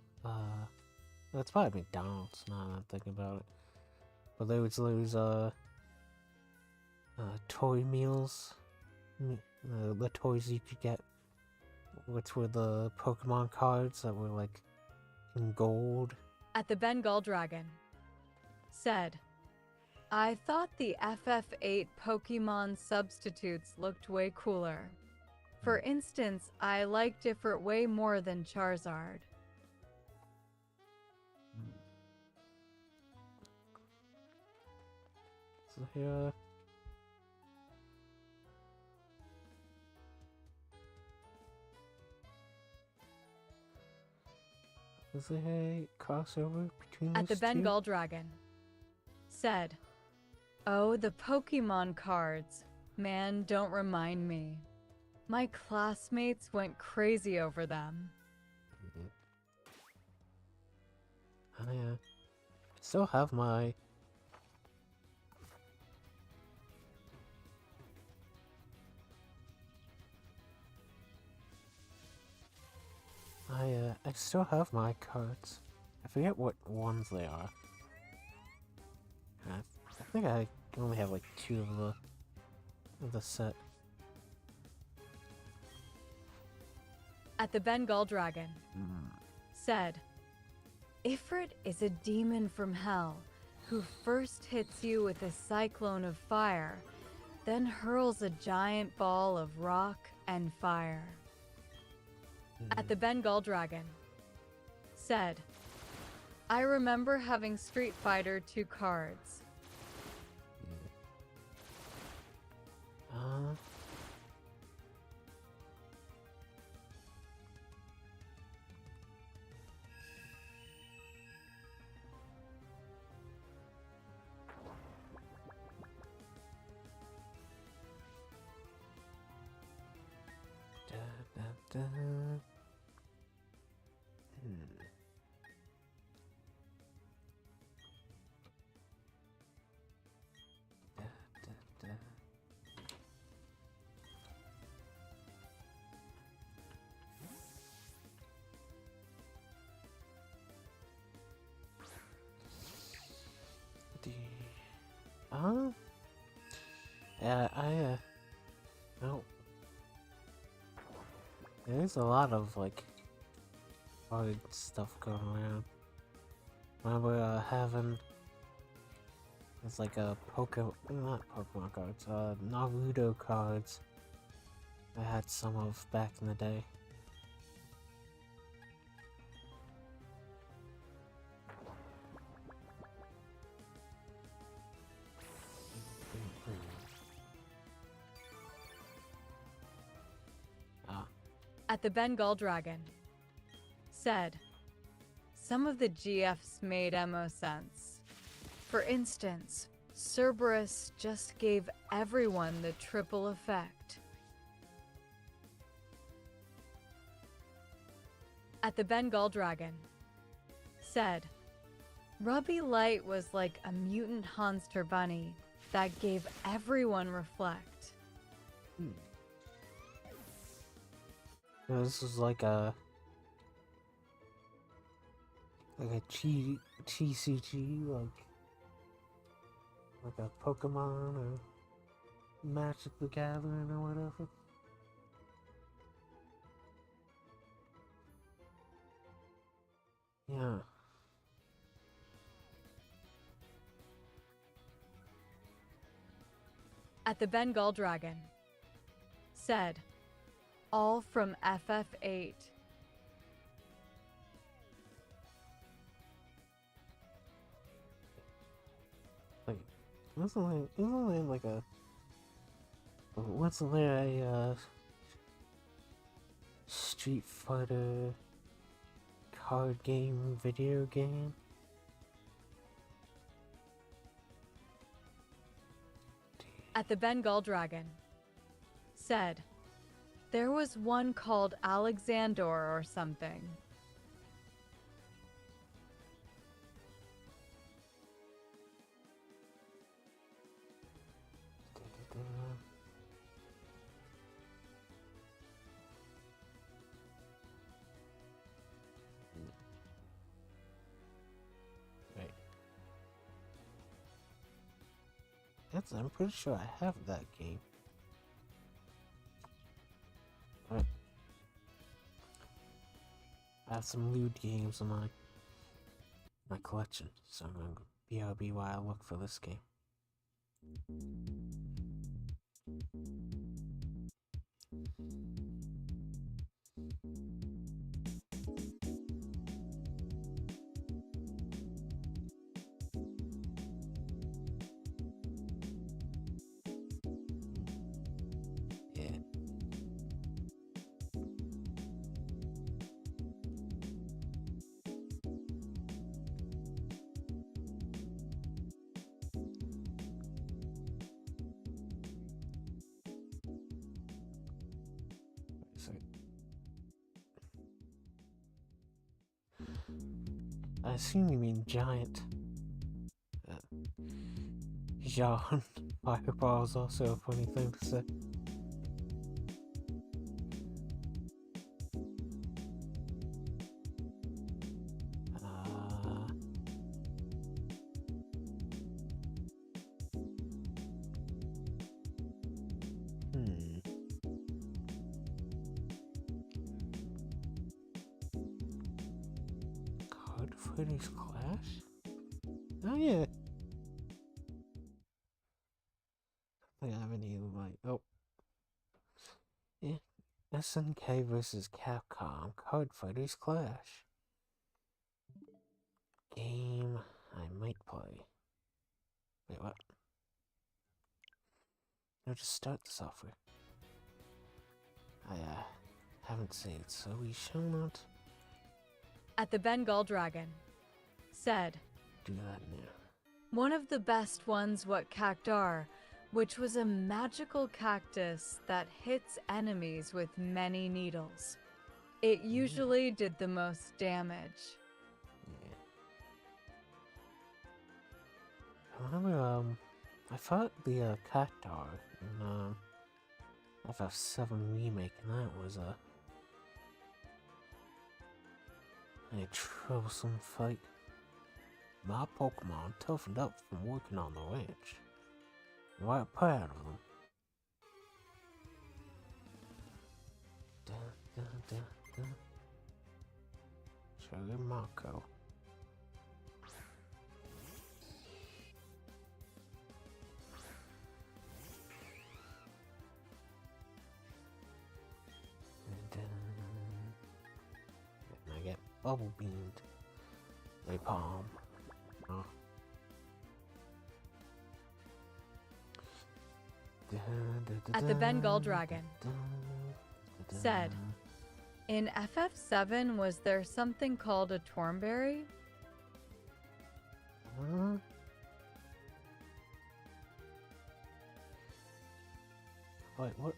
that's probably McDonald's, now that I'm thinking about it, but there was those, toy meals, the toys you could get, which were the Pokemon cards that were like in gold. At the Bengal Dragon. Said, I thought the FF8 Pokemon substitutes looked way cooler. For instance, I liked Differt way more than Charizard. So here, is there a crossover between At the those two? Bengal Dragon. Said, oh, the Pokemon cards. Man, don't remind me. My classmates went crazy over them. I still have my I still have my cards. I forget what ones they are. I think I only have like 2 of the set. At the Bengal Dragon. Said, Ifrit is a demon from hell who first hits you with a cyclone of fire, then hurls a giant ball of rock and fire. At the Bengal Dragon. Said, I remember having Street Fighter 2 cards. Da, da. Da, da, da. Yeah, no. There's a lot of, like, hard stuff going around. Remember, having, it's like a not Pokemon cards, Naruto cards I had some of back in the day. At the Bengal Dragon. Said, some of the GFs made emo sense. For instance, Cerberus just gave everyone the triple effect. At the Bengal Dragon. Said, Ruby Light was like a mutant Honster bunny that gave everyone reflect. This is like a TCG, like a Pokemon or Magic the Gathering or whatever. Yeah. At the Bengal Dragon. Said, all from FF8. Wasn't there like a... Wasn't there a, Street Fighter card game, video game? At the Bengal Dragon. Said, there was one called Alexander or something. Right. I'm pretty sure I have that game. Right. I have some lewd games in my collection, so I'm gonna BRB while I look for this game. Yeah. So, I assume you mean giant. John Fireball is also a funny thing to say. Card Fighters Clash? Oh yeah. I don't have any like yeah. SNK versus Capcom Card Fighters Clash. Game I might play. Wait, what? No, just start the software. I haven't saved, so we shall not At the Bengal Dragon. Said, do that now. one of the best ones what cactar, which was a magical cactus that hits enemies with many needles. It usually did the most damage. Yeah. I remember, I fought the cactar in FF7 remake, and that was a troublesome fight. My Pokemon toughened up from working on the ranch. I'm quite proud of them. Dun, dun, dun, dun. Sugar Marco. And I get bubble beamed. My palm. Oh. At the Bengal Dragon. Said, in FF7 was there something called a Tornberry? Wait, what?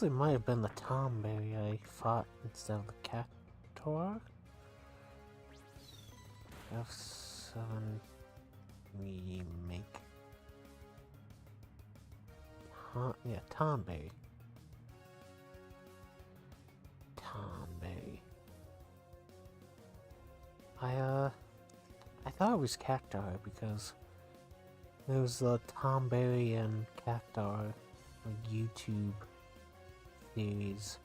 It might have been the Tomberry I fought instead of the Cactuar. F7 remake. Yeah, Tomberry. I thought it was Cactuar because there was the Tomberry and Cactuar YouTube series.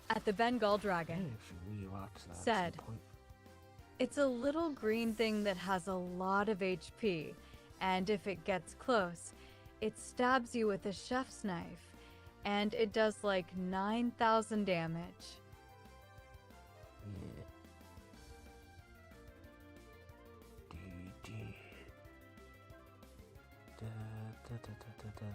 At the Bengal Dragon. I should rewatch that Said, at some point. It's a little green thing that has a lot of HP, and if it gets close, it stabs you with a chef's knife, and it does like 9,000 damage. Yeah. Da, da, da, da, da, da.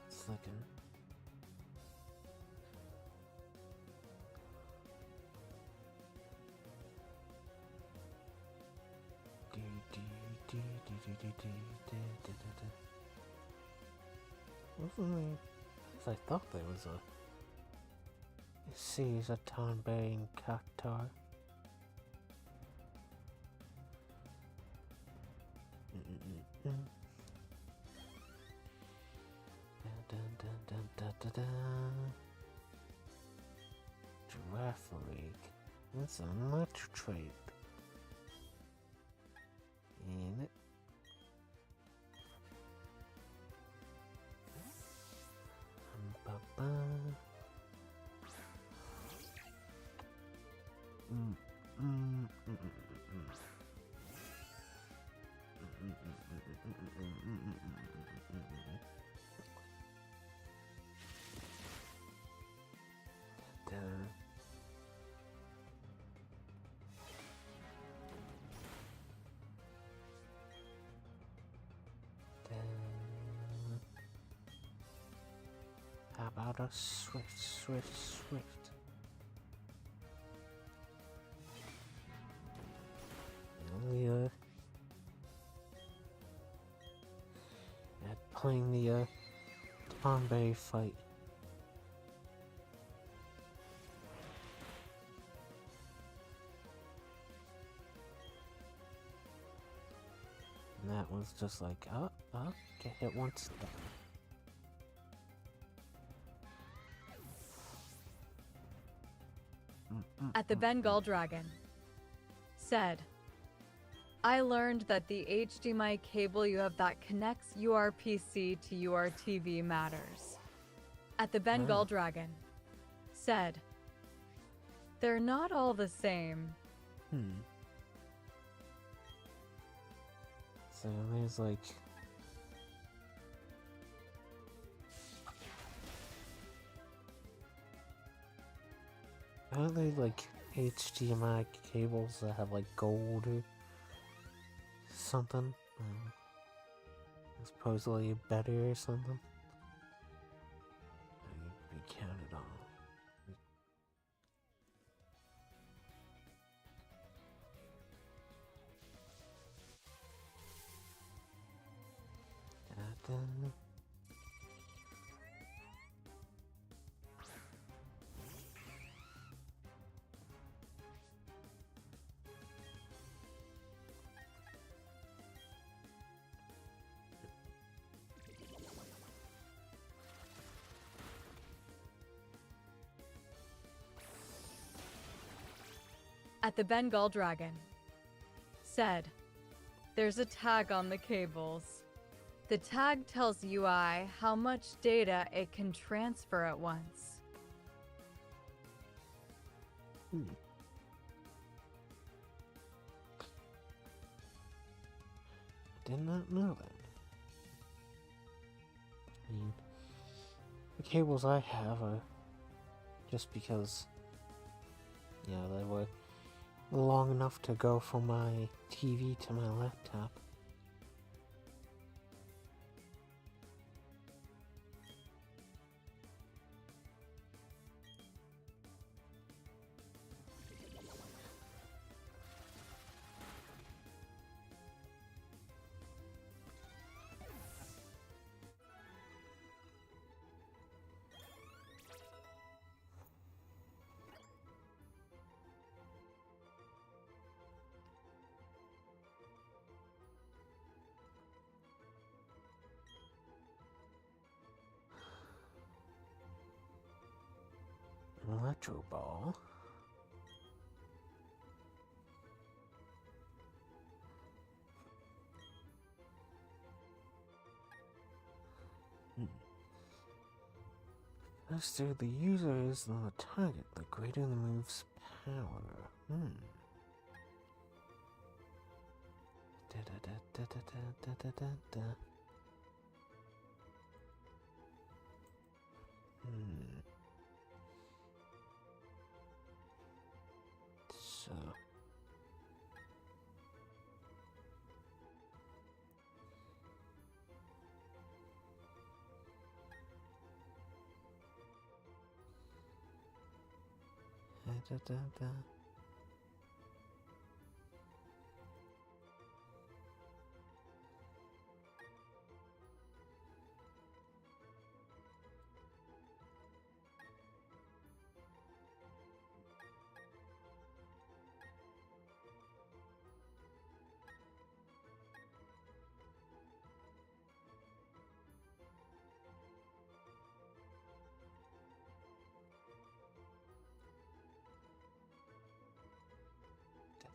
Second. Wasn't I thought there was a series of time-bearing cacti. Giraffe rig. That's a much trait. Ain't it? How about a swift? Only at playing the Tombe fight. And that was just like, get hit once. At the Bengal Dragon. Said, I learned that the HDMI cable you have that connects your PC to your TV matters. At the Bengal Dragon. Said, they're not all the same. So there's like... Aren't they like HDMI cables that have like gold or something? Supposedly better or something? I'd be counted on. At the Bengal Dragon. Said, there's a tag on the cables. The tag tells UI how much data it can transfer at once. Did not know that. I mean, the cables I have are just because, you know, they were long enough to go from my TV to my laptop. Electro Ball. The faster the user is than the target, the greater the move's power. Da da da da da da da da. So. Da da da.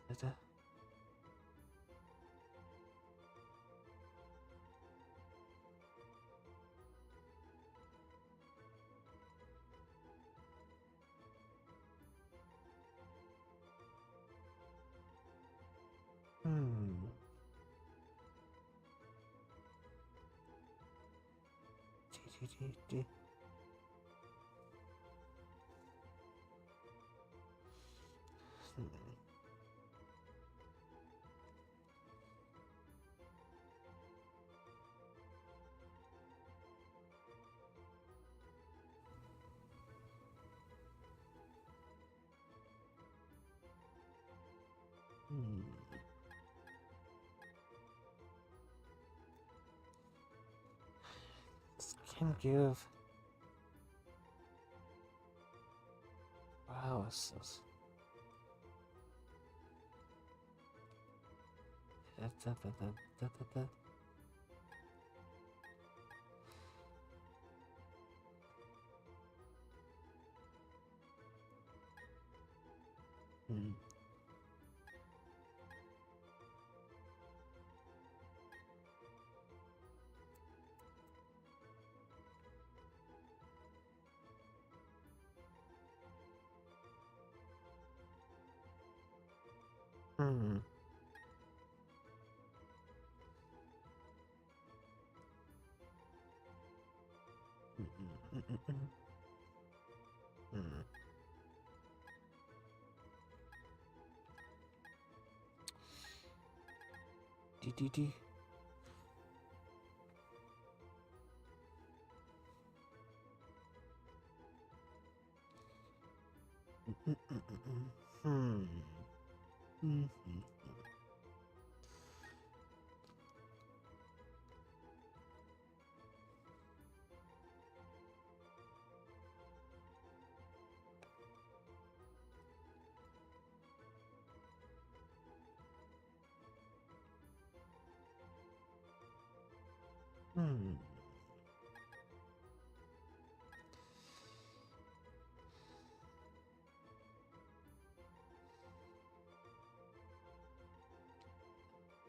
Da da. Dee. This can give paralysis. Da da da da da da da. Dee.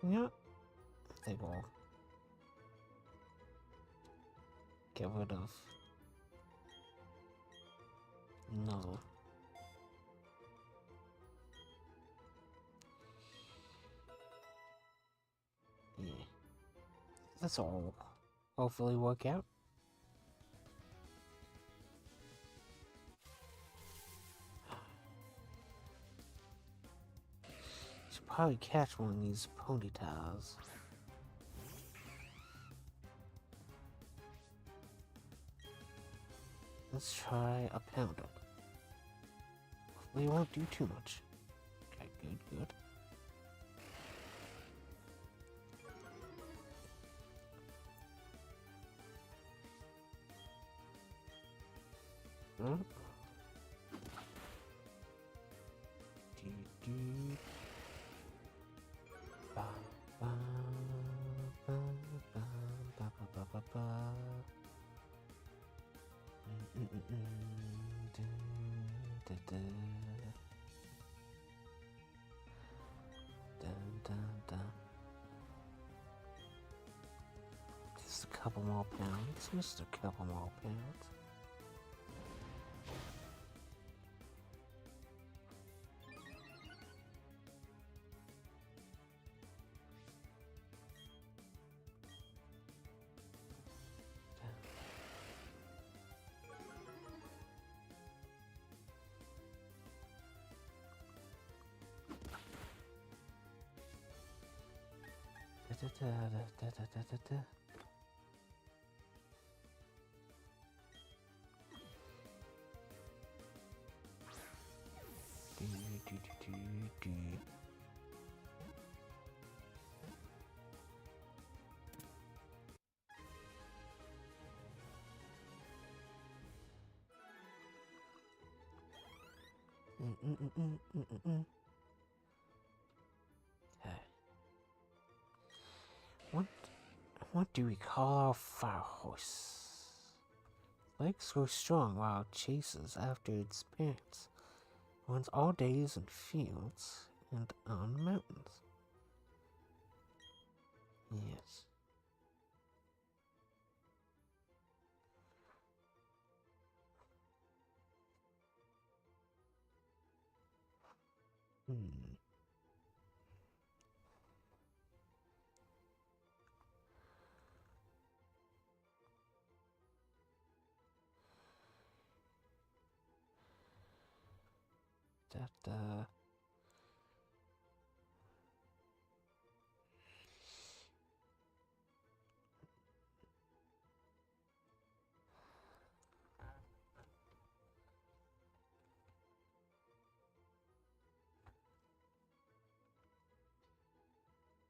Yeah, they will get rid of no. Yeah, that's all. Hopefully, work out. Should probably catch one of these ponytails. Let's try a pounder. Hopefully it won't do too much. Okay, good. Huh? couple more pounds, just a couple more pounds. Okay. What do we call our fire horse? Legs grow strong while it chases after its parents. Runs all days in fields and on mountains. Yes. Hmm. That,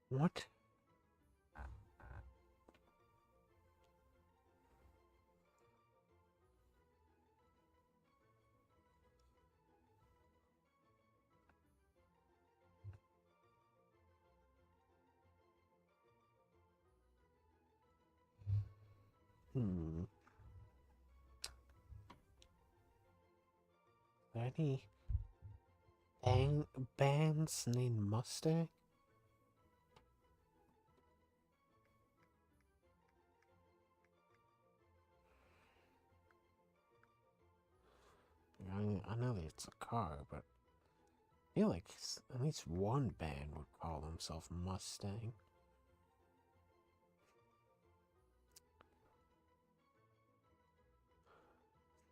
What? Hmm. Any bands named Mustang? I know that it's a car, but I feel like at least one band would call themselves Mustang.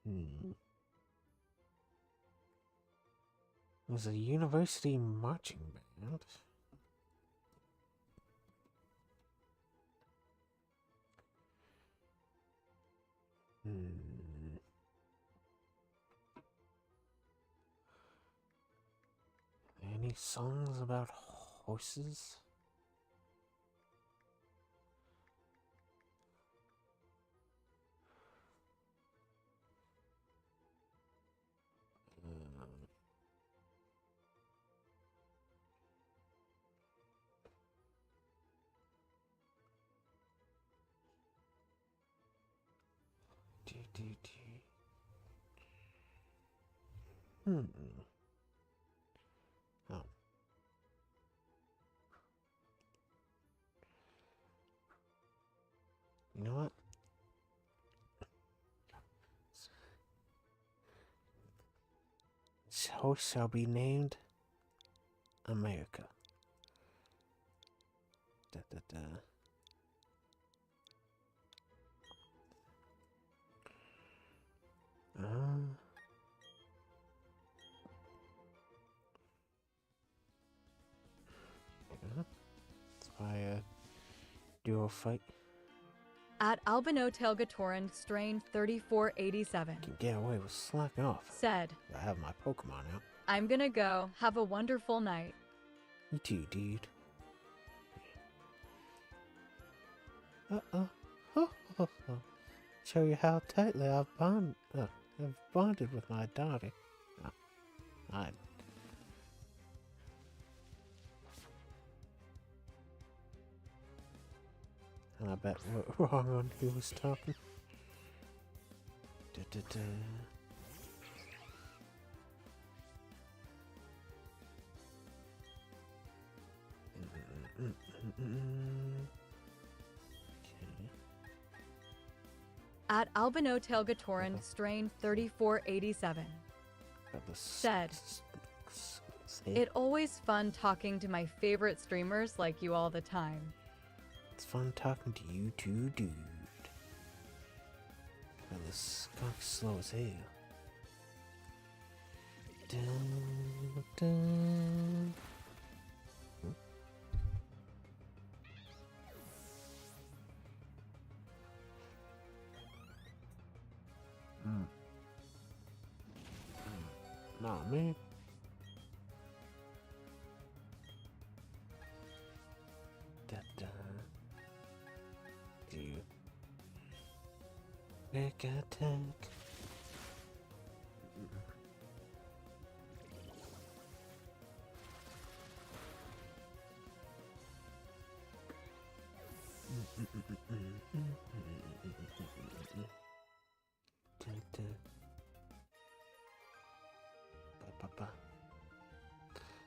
Hmm. It was a university marching band. Hmm. Any songs about horses? Um, do. Hmm. Oh. You know what? This horse shall be named America. Da da da. Yeah. That's why duo fight. At Albino Tailgatoran strain 3487. Can get away with slacking off. Said, I have my Pokemon out. I'm gonna go. Have a wonderful night. You too, dude. Show you how tightly I've bonded with my daughter. And I bet we're wrong on who was talking. Da, da, da. Okay. At Albino Tailgatoran, strain 3487. Said, "It always fun talking to my favorite streamers like you all the time." It's fun talking to you too, dude. Well, the skunk's slow as hell. Dun, dun. Nah, man. Da-da. Do you make a tank? Da-da. Ba-ba-ba.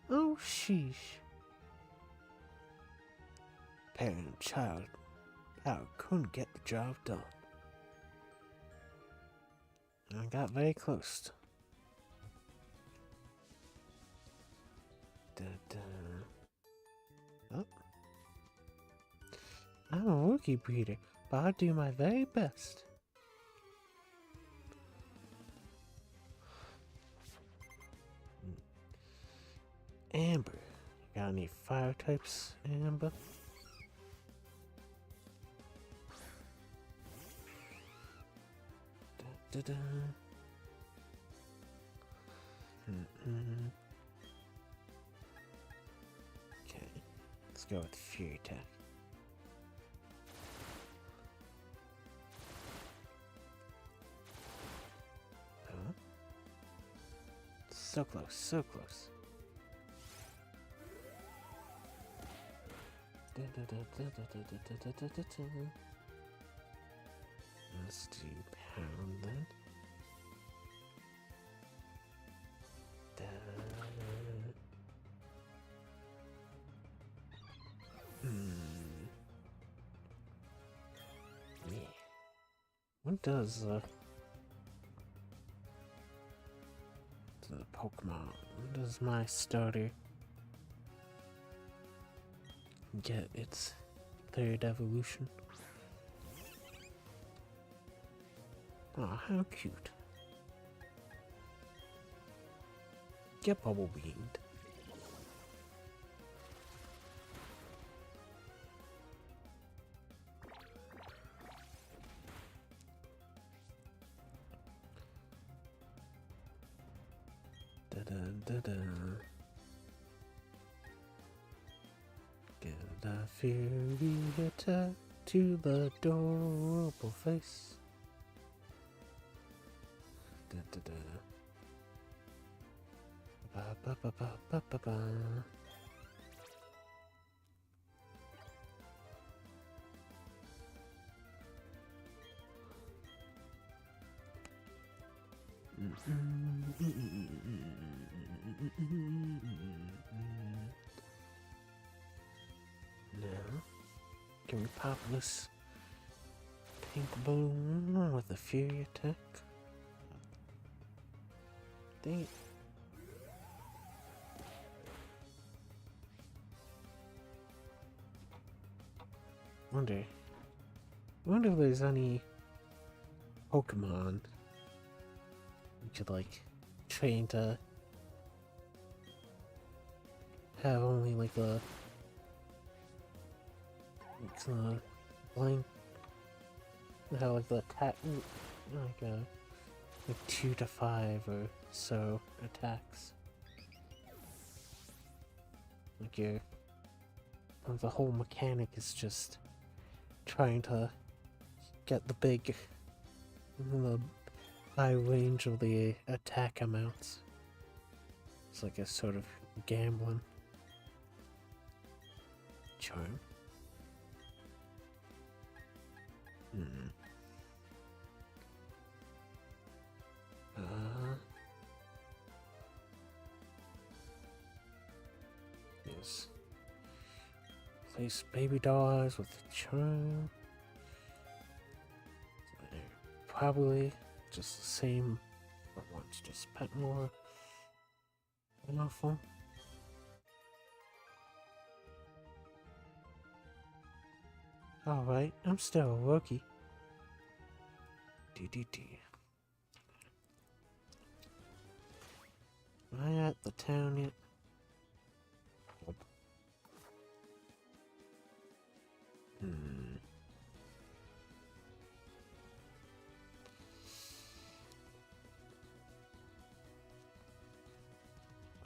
Oh, sheesh. Parent child power couldn't get the job done. I got very close. Da-da. Oh. I'm a rookie breeder, but I'll do my very best. Amber. Got any fire types, Amber? Da-da-da. Okay, let's go with Fury Attack. Huh? So close, so close. Let's do pound then. Yeah. What does the Pokemon? When does my starter get its third evolution? Oh, how cute. Get bubble beamed. Da-da-da-da. Give the fury attack to the adorable face. Da-da-da. Ba-ba-ba-ba-ba-ba. Now, can we pop this pink balloon with a fury attack? Dang it. Wonder if there's any Pokemon you could like train to have only like a blank, have like the attack, like 2 to 5 or so attacks. Like the whole mechanic is just trying to get the high range of the attack amounts. It's like a sort of gambling charm. Yes. Place baby doll eyes with the charm. There. Probably just the same, but once just a bit more powerful. Alright, I'm still a rookie. D. Am I at the town yet? Nope.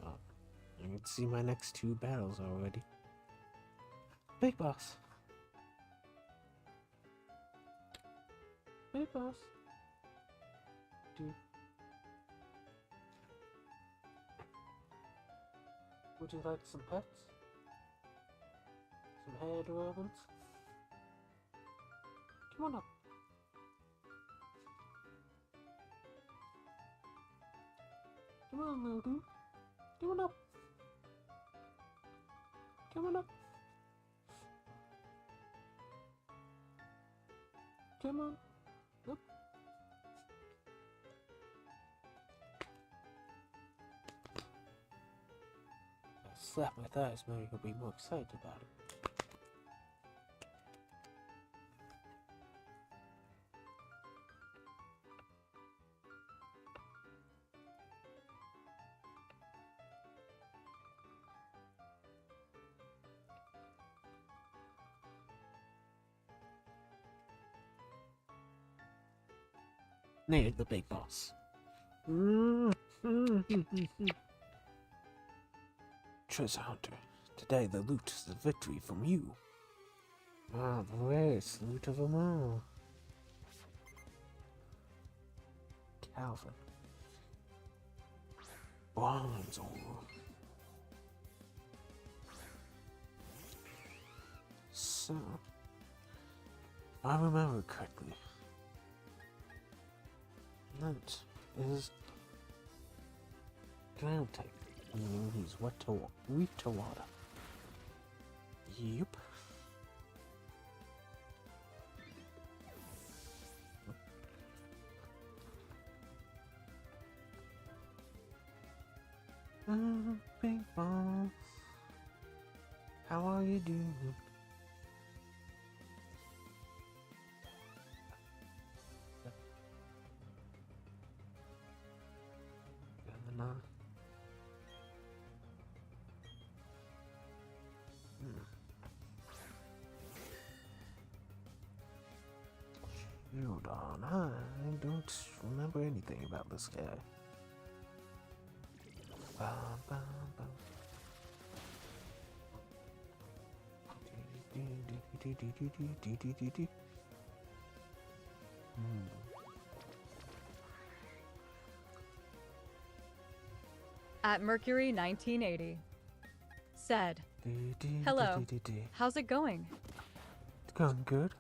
Oh, I can see my next 2 battles already. Big boss. Big boss. Dude. Would you like some pets? Some hair ribbons? Come on up. Come on, little dude. Come on up. Come on up. Come on. Up. Slap my thighs, maybe he'll be more excited about it. Near the big boss. Treasure hunter, today the loot is a victory from you. Ah, the rarest loot of them all. Calvin. Bronze ore. So, if I remember correctly, that is ground type, meaning he's weak to water. Yep. Big boss, how are you doing? Hold on, I don't remember anything about this guy. At Mercury 1980 said, "Hello, how's it going?" It's going good.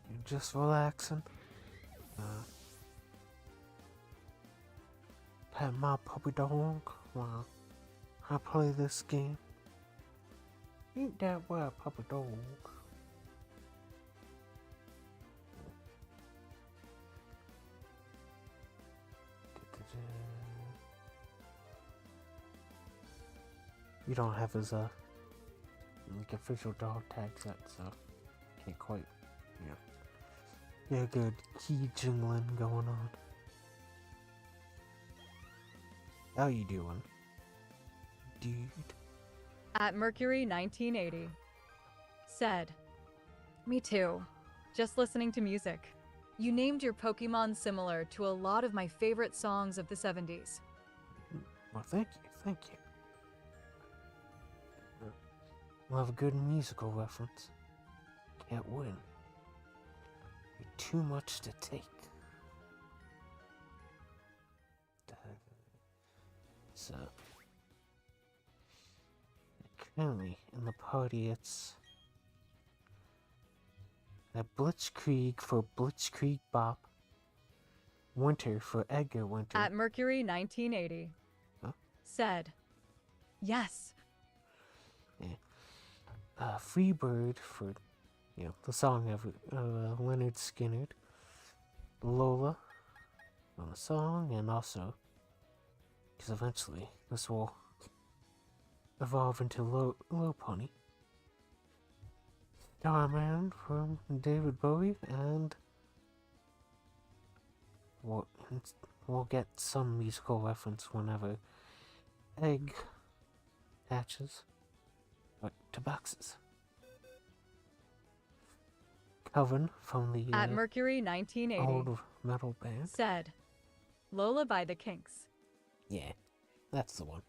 You're just relaxing. Pet my puppy dog while I play this game. Ain't that well, puppy dog? You don't have his like official dog tag set, so can't quite, yeah, good key jingling going on. How you doing, dude? At Mercury 1980 said, "Me too. Just listening to music. You named your Pokemon similar to a lot of my favorite songs of the 70s. Well, thank you. Love a good musical reference. Can't win. You're too much to take. So, currently in the party, it's a Blitzkrieg for Blitzkrieg Bop, Winter for Edgar Winter. At Mercury 1980 said, "Yes." Freebird for, the song of Leonard Skinner. Lola on the song, and also because eventually this will evolve into Low Pony. Starman from David Bowie, and we'll get some musical reference whenever Egg hatches to boxes. Coven from the At Mercury 1980 old metal band said, Lola by the Kinks. Yeah, that's the one.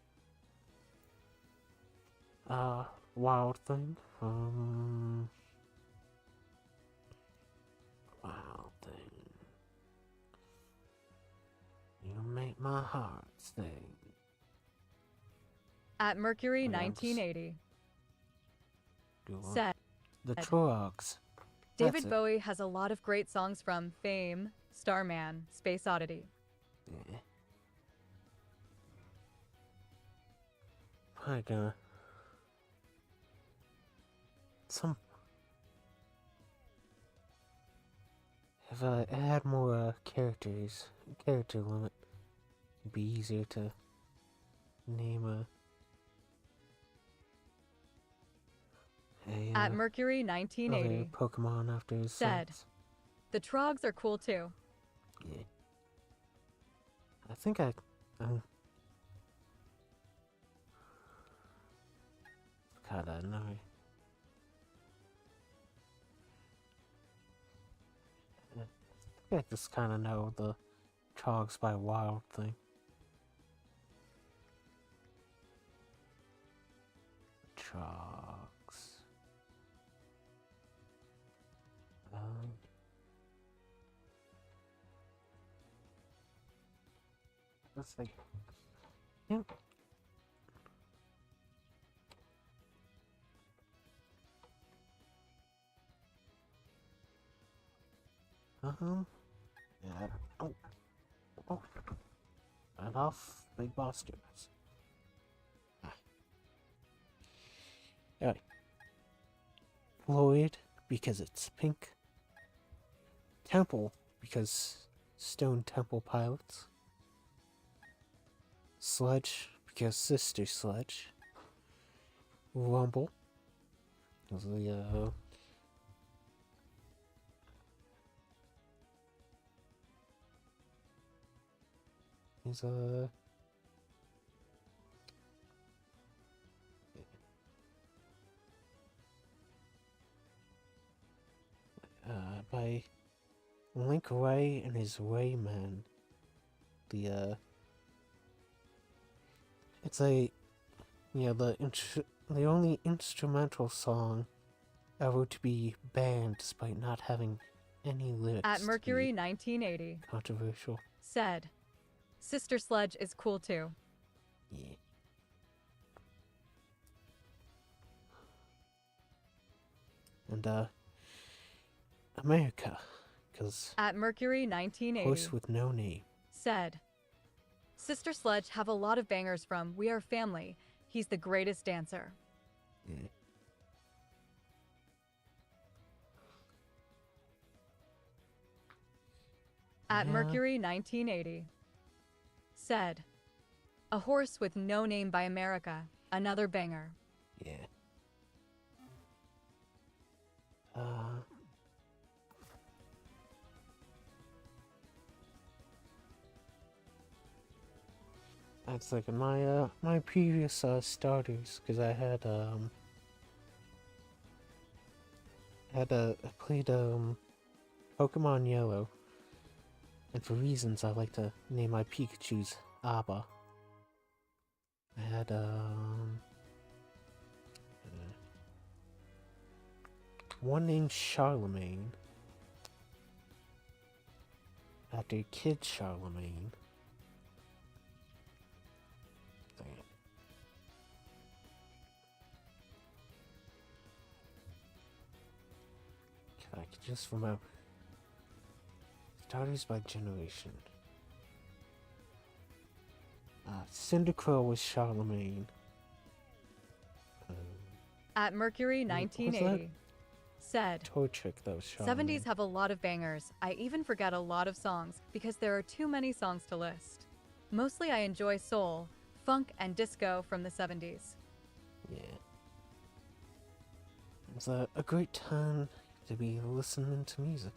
Wild Thing from Wild Thing. You make my heart sing. At Mercury Okay, 1980 said, The Trogs. David Bowie has a lot of great songs from Fame, Starman, Space Oddity. Yeah. Probably gonna if I add more character limit, it'd be easier to name At Mercury 1980 Pokemon after his said, songs. The Trogs are cool too. Yeah. I think I God, I know. I just kind of know the Trogs by Wild Thing. Trogs. Let's see. Yep. Yeah. Oh. And off, big boss dudes. Anyway. Floyd, because it's pink. Temple, because Stone Temple Pilots. Sludge, because Sister Sludge. Rumble, because the, he's by Link Ray and his Rayman. It's the only instrumental song ever to be banned despite not having any lyrics. At Mercury 1980 controversial. Said, Sister Sludge is cool too. Yeah. And America, because At Mercury 1980 Horse with No Name said, Sister Sludge have a lot of bangers from We Are Family. He's the greatest dancer. Yeah. At Mercury 1980 said, A Horse with No Name by America, another banger. Yeah. That's like my my previous starters, because I played Pokemon Yellow, and for reasons I like to name my Pikachu's Abba. I had one named Charlemagne, after Kid Charlemagne. I could just remember. Starters by generation. Cyndaquil was Charlemagne. At Mercury 1980 said, toy trick that was shot. 70s have a lot of bangers. I even forget a lot of songs because there are too many songs to list. Mostly I enjoy soul, funk, and disco from the 70s. Yeah. It's a great time to be listening to music.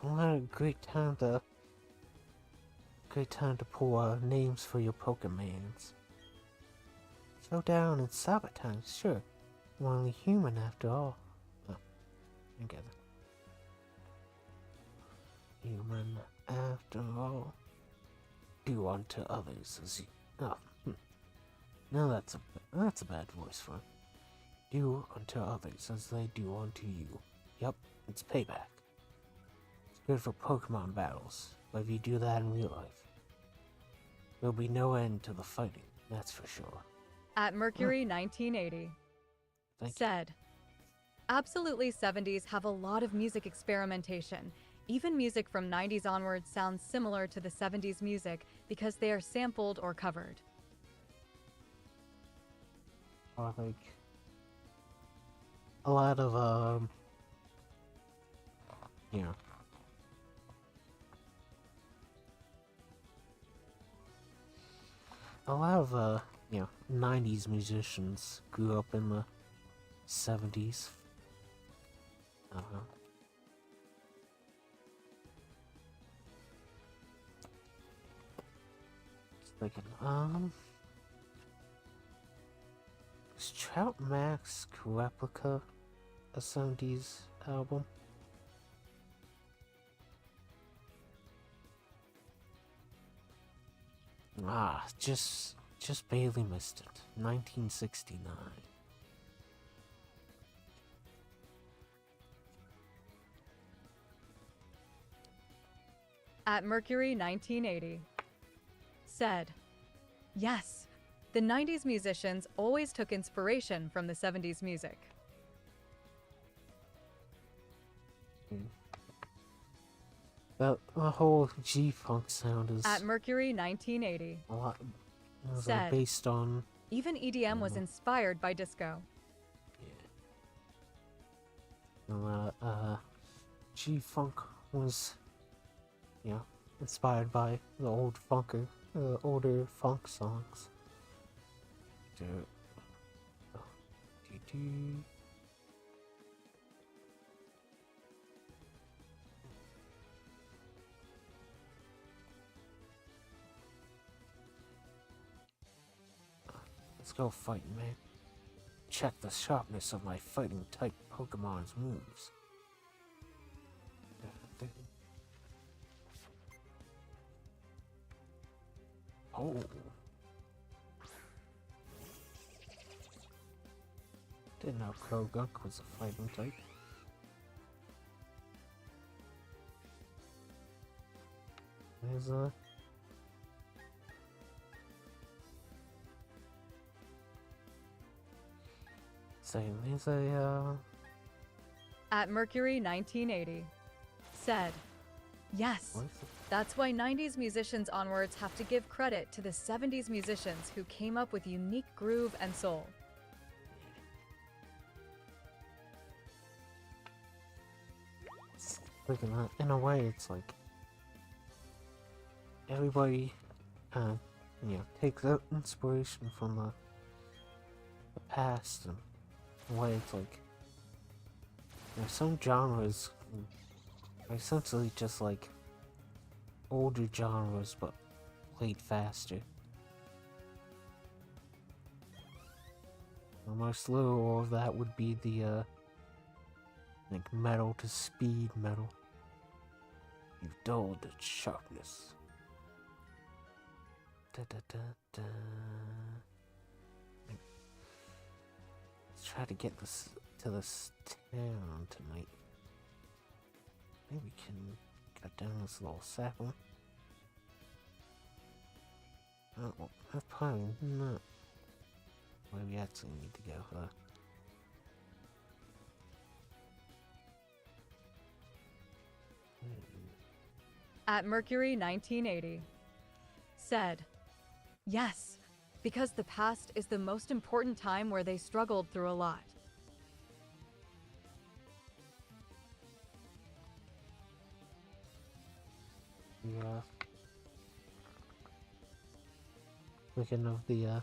What a great time to pull names for your Pokemons. Showdown and Sabotage, sure. We're only human after all. Oh, I get it. Human after all. Do unto others as you. Oh, now that's a bad voice for it. Do unto others as they do unto you. Yup, it's payback. It's good for Pokemon battles, but if you do that in real life, there'll be no end to the fighting, that's for sure. At Mercury 1980 said, absolutely 70s have a lot of music experimentation. Even music from 90s onwards sounds similar to the 70s music because they are sampled or covered. Or like a lot of you know, a lot of 90s musicians grew up in the 70s. Thinking, is Trout Max Replica a 70s album? Just barely missed it. 1969. At Mercury 1980 said, yes, the 90s musicians always took inspiration from the 70s music. The whole G-Funk sound is At Mercury 1980 a lot said, based on... even EDM was inspired by disco. Yeah. G-Funk was, inspired by the older funk songs. Let's go fighting, man. Check the sharpness of my fighting type Pokemon's moves. Oh. Didn't know Krogunk was a fighting type. There's a... There's a, At Mercury 1980 said, yes, that's why 90s musicians onwards have to give credit to the 70s musicians who came up with unique groove and soul. Look at that. In a way, it's like everybody, takes out inspiration from the past, and in a way, it's like some genres are essentially just like older genres, but played faster. The most literal of that would be the like metal to speed metal. You've dulled its sharpness. Da, da, da, da. Let's try to get this to this town tonight. Maybe we can cut down this little sapling. Oh, that's probably not where we actually need to go, huh? at Mercury 1980 said, "Yes, because the past is the most important time where they struggled through a lot." Yeah. Thinking of the,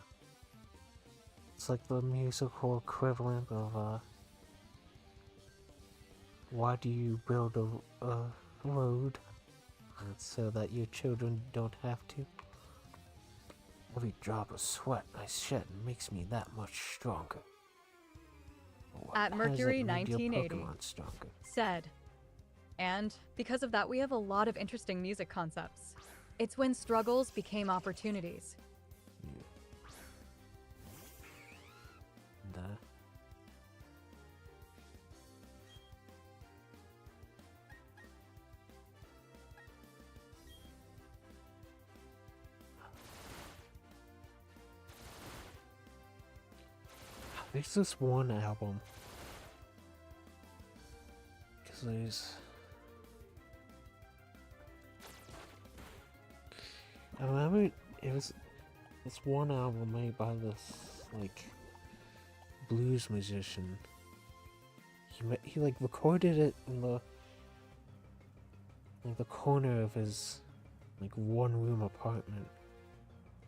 it's like the musical equivalent of, why do you build a road? So that your children don't have to. Every drop of sweat I shed makes me that much stronger. What At has Mercury it made your 1980 Pokemon stronger? said, "And because of that, we have a lot of interesting music concepts. It's when struggles became opportunities." Yeah. And, there's this one album. Because there's... I remember it was this one album made by this, like, blues musician. He like recorded it in the corner of his like one room apartment,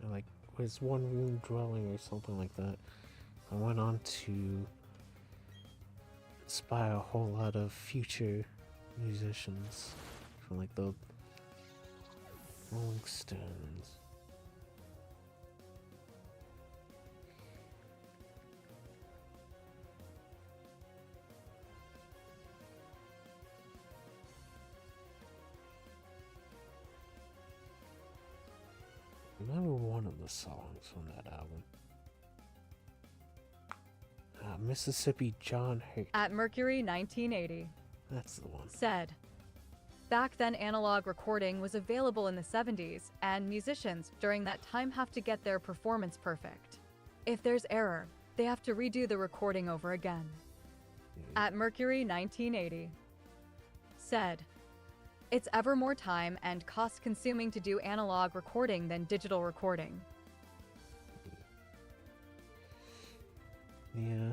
or like his one room dwelling or something like that. I went on to inspire a whole lot of future musicians from like the Rolling Stones. I remember one of the songs from that album. Mississippi John Hurt. At Mercury 1980 That's the one. said, "Back then analog recording was available in the 70s, and musicians during that time have to get their performance perfect. If there's error, they have to redo the recording over again." At Mercury 1980 said, "It's ever more time and cost consuming to do analog recording than digital recording." Yeah.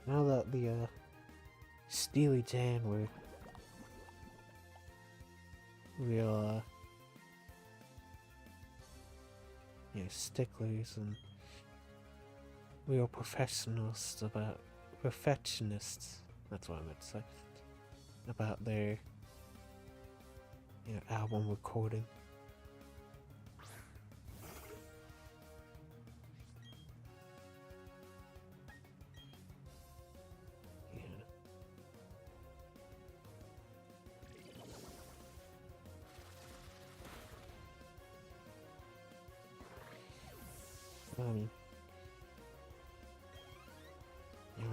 Now that the Steely Dan were real sticklers and real perfectionists, that's what I meant to say, about their album recording.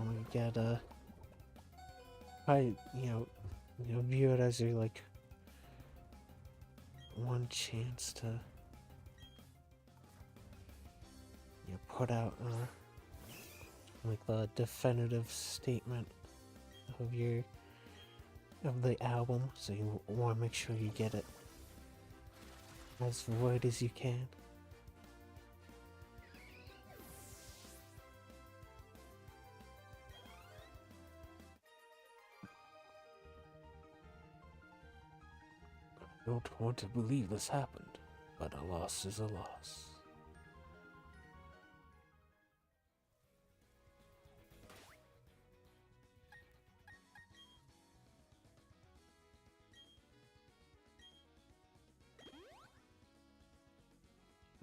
You get view it as your like one chance to put out like the definitive statement of the album, so you want to make sure you get it as right as you can. I don't want to believe this happened, but a loss is a loss.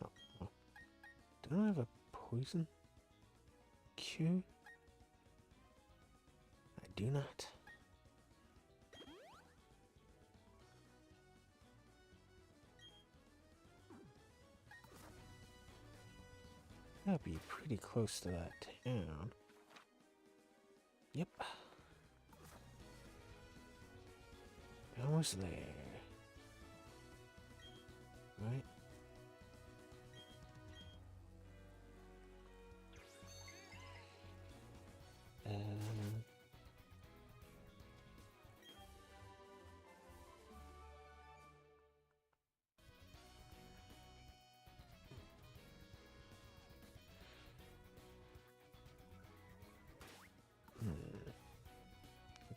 Oh. Don't I have a poison cure? I do not. That'd be pretty close to that town. Yep. Almost there. Right?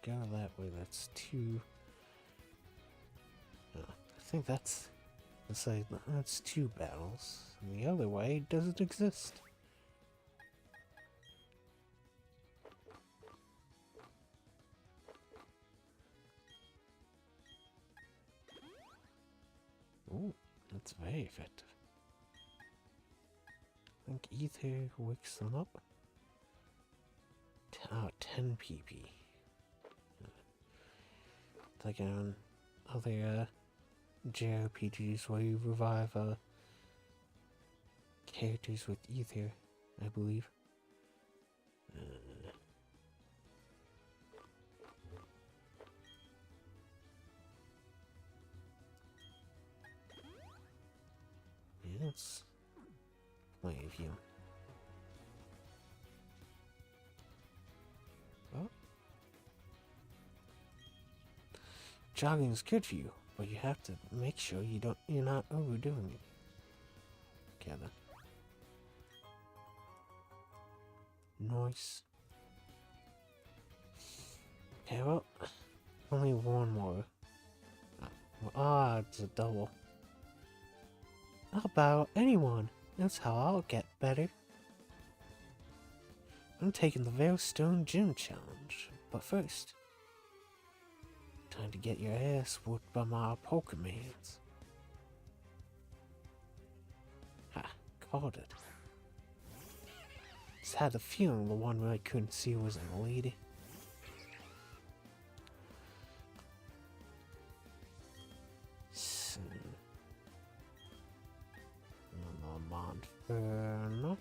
go that way, that's 2. I think that's like that's 2 battles. And the other way doesn't exist. Ooh, that's very effective. I think ether wakes them up. Oh, 10 PP. Like on other JRPGs where you revive characters with ether, I believe. Yes. Plenty of you. Oh. Jogging is good for you, but you have to make sure you're not overdoing it. Okay then. Nice. Okay, well, only one more. It's a double. I'll bow anyone. That's how I'll get better. I'm taking the Veilstone Gym Challenge, but first, time to get your ass whooped by my Pokemons. Ha, called it. Just had the feeling the one I couldn't see was a lady. Monferno.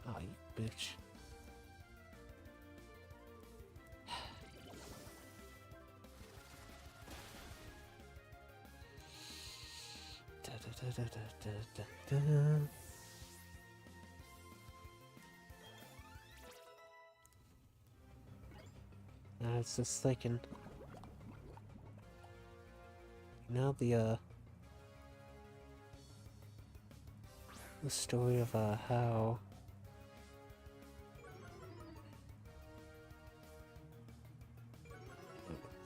Oh, you bitch. I was just thinking, the story of how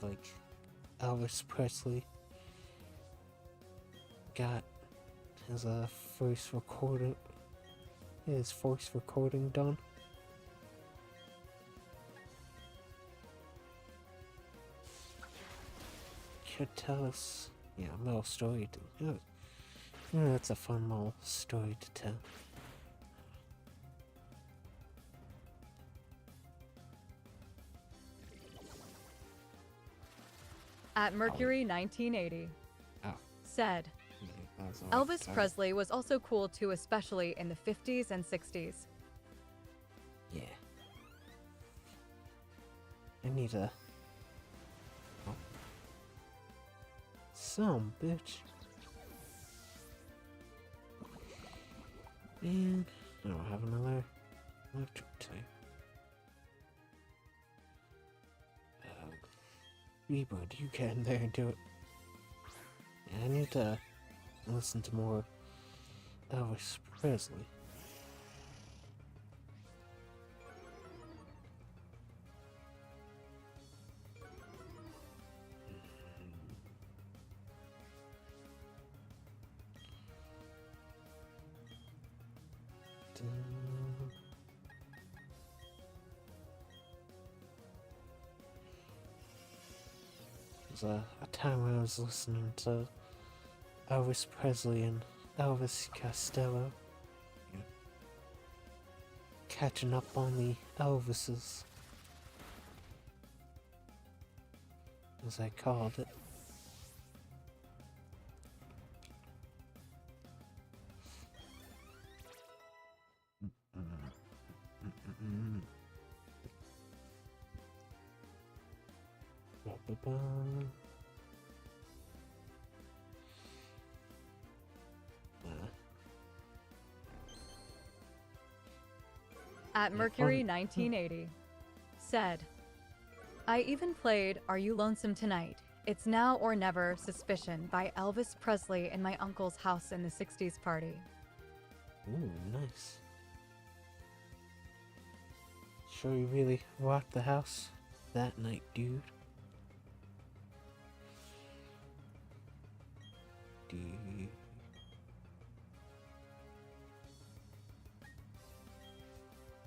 like Elvis Presley got his first recording done. Could tell us, a little story to. That's a fun little story to tell. At Mercury 1980. Said, Elvis Presley was also cool too, especially in the 50s and 60s. Yeah. I need a... Some bitch. And I don't have another electric type. Rebird, you get in there and do it. Yeah, I need to listen to more Elvis Presley. There was a time when I was listening to Elvis Presley and Elvis Costello. Catching up on the Elvises, as I called it. At Mercury 1980. Said, I even played Are You Lonesome Tonight? It's Now or Never Suspicion by Elvis Presley in my uncle's house in the 60s party. Ooh, nice. Sure you really rocked the house that night, dude? Dude.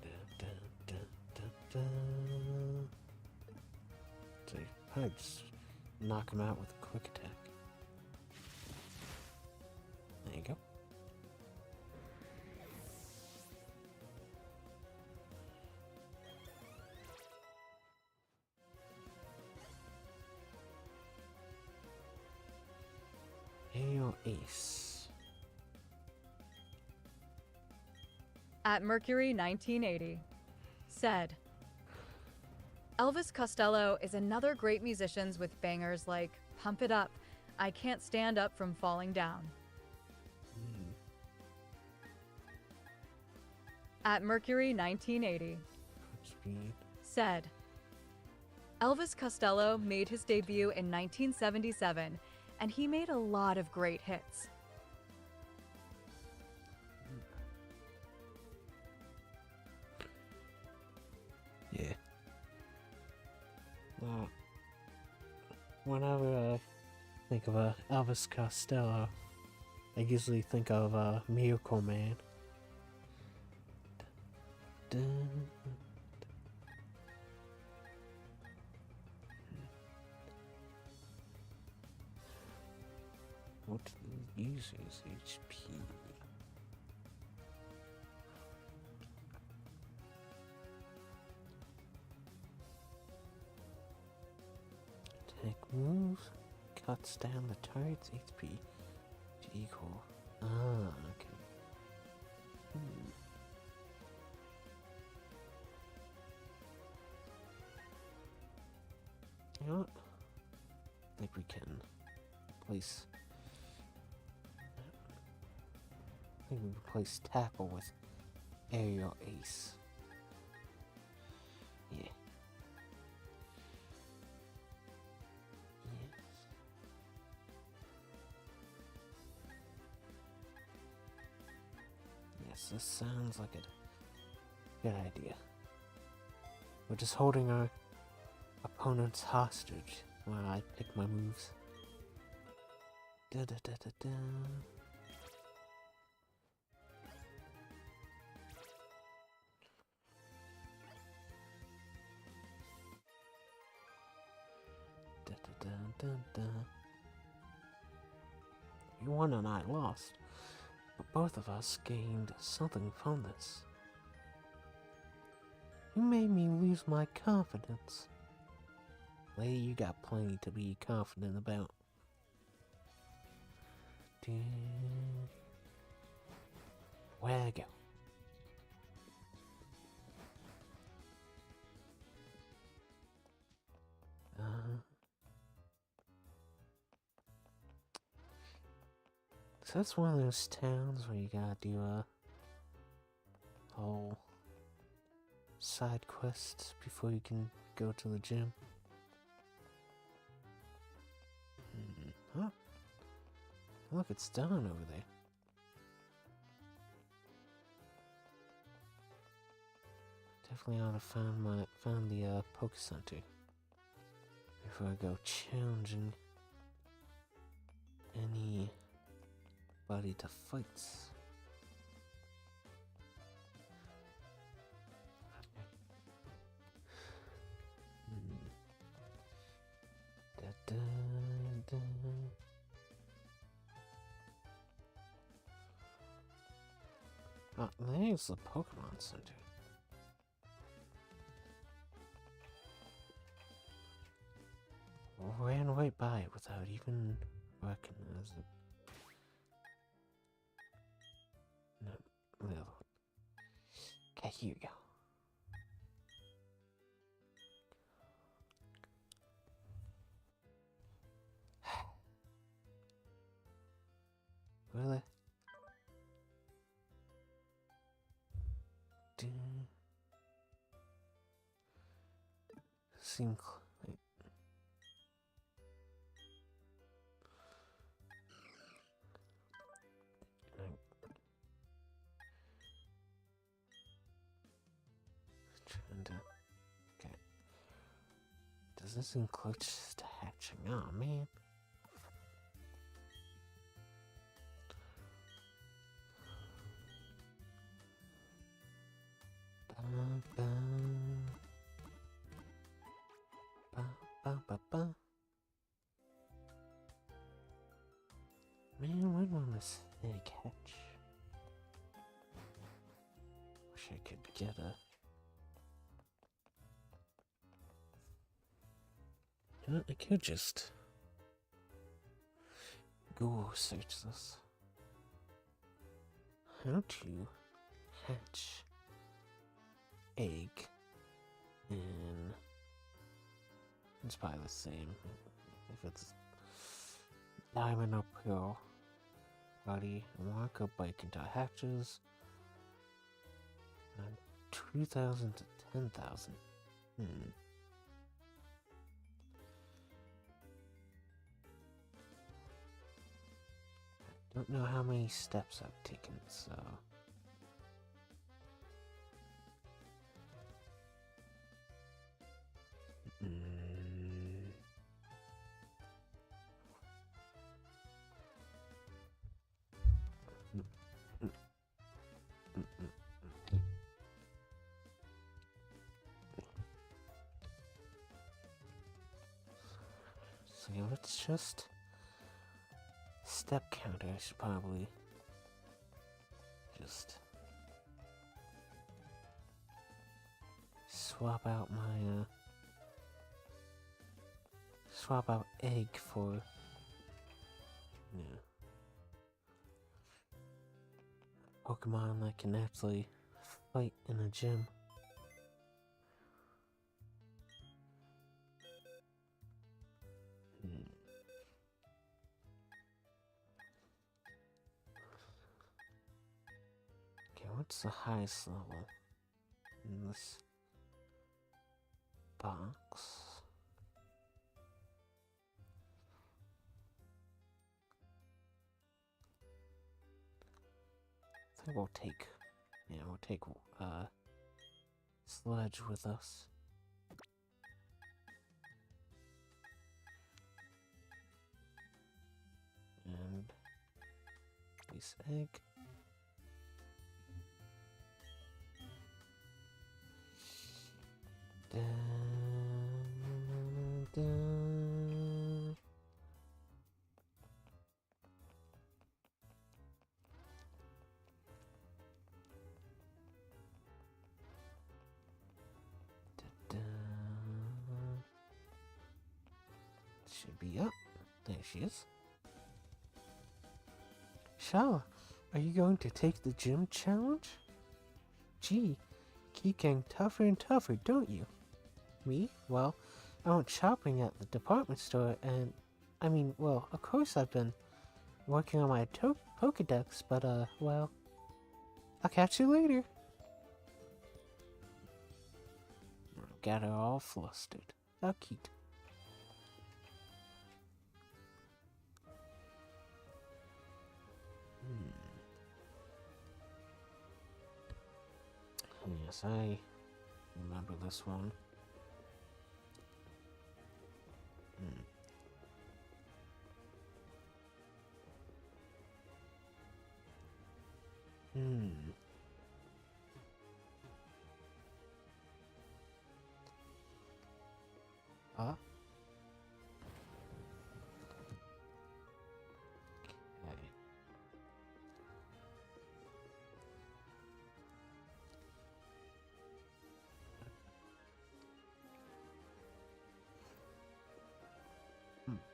Dun, dun, dun, dun, dun. So you probably just knock him out with a quick attack. There you go. Hail Ace. At Mercury 1980, said, Elvis Costello is another great musician with bangers like Pump It Up, I Can't Stand Up from Falling Down. At Mercury 1980, Speed. said, Elvis Costello made his debut in 1977, and he made a lot of great hits. Yeah. Whenever I think of Elvis Costello, I usually think of Miracle Man. Dun. What uses HP? Attack moves cuts down the target's HP to equal. Okay. You know what? I think we can replace. I think we replace tackle with aerial ace. Yeah. Yes. Yes, this sounds like a good idea. We're just holding our opponents hostage while I pick my moves. Da da da da da. Da da da da da. You won and I lost, but both of us gained something from this. You made me lose my confidence. Lady, you got plenty to be confident about. Where'd I go? So that's one of those towns where you gotta do a whole side quests before you can go to the gym. Huh? Look, it's done over there. Definitely ought to find the Poke Center before I go challenging anybody to fights. Da, da, da. Oh, there's the Pokemon Center. Ran right by it without even recognizing it. No. Okay, here you go. Really? Seem trying to. Okay. Does this include just hatching? Oh man. Man, when will this egg hatch? Wish I could get a. You know, I could just Google search this. How to hatch egg in. It's probably the same. If it's diamond or pearl, body, mark or bike into hatches. 2,000 to 10,000. Don't know how many steps I've taken, so. So yeah, let's just step counter. I should probably just swap out my swap out egg for Pokemon that can actually fight in a gym. Okay, what's the highest level in this box? I think we'll take Sludge with us. And this egg. Should be up. There she is. Shala, are you going to take the gym challenge? Gee, keep getting tougher and tougher, don't you? Me? Well, I went shopping at the department store and, well, of course I've been working on my Pokedex, but, well, I'll catch you later. Got her all flustered. How cute. Yes, I remember this one. Huh?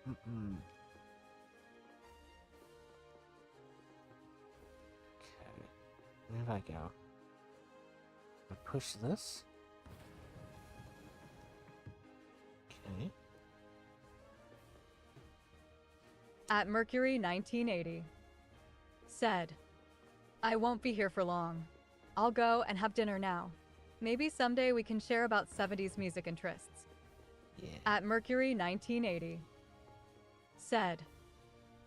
Okay. Where did I go? I push this. Okay. At Mercury 1980. Said, I won't be here for long. I'll go and have dinner now. Maybe someday we can share about 70s music interests. Yeah. At Mercury 1980. Said,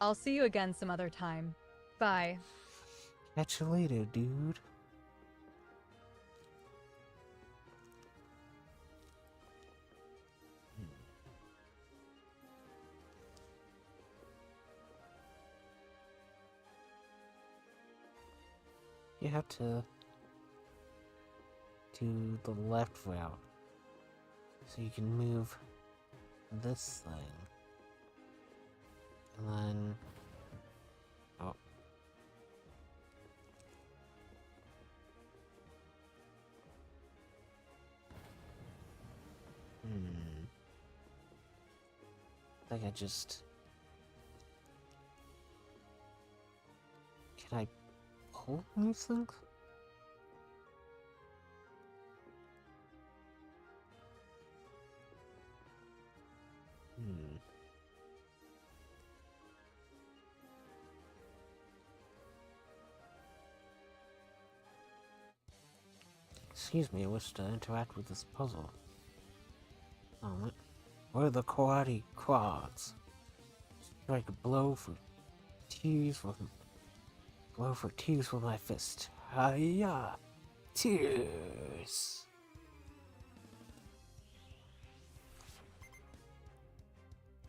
I'll see you again some other time. Bye. Catch you later, dude. you have to do the left route. So you can move this thing. And then... Oh. I think I just... Can I pull these things? Excuse me, I wish to interact with this puzzle. What are the karate quads? Strike a blow for tears with my fist. Hiya! Tears!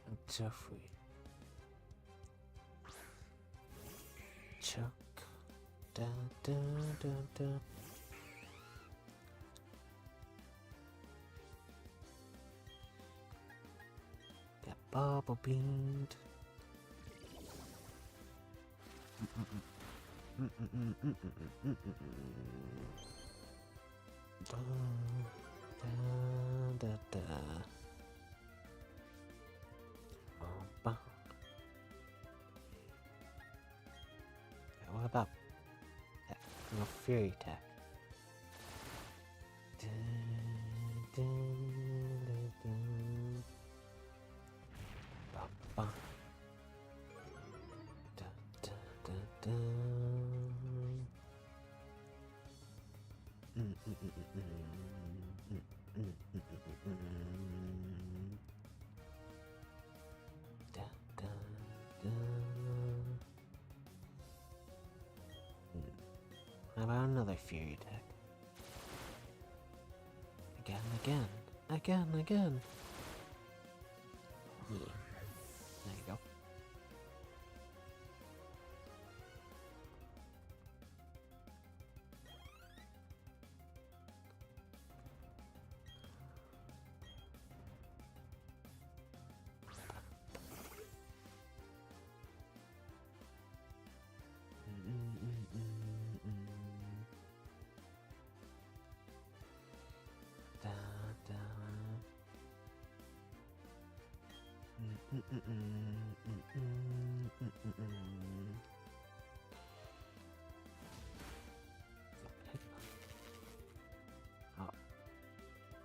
I'm Jeffrey. Chuck. Da da da da. Got bubble beamed. Da da da. What about that little fury attack? How about another fury attack? Again. Yeah. There you go.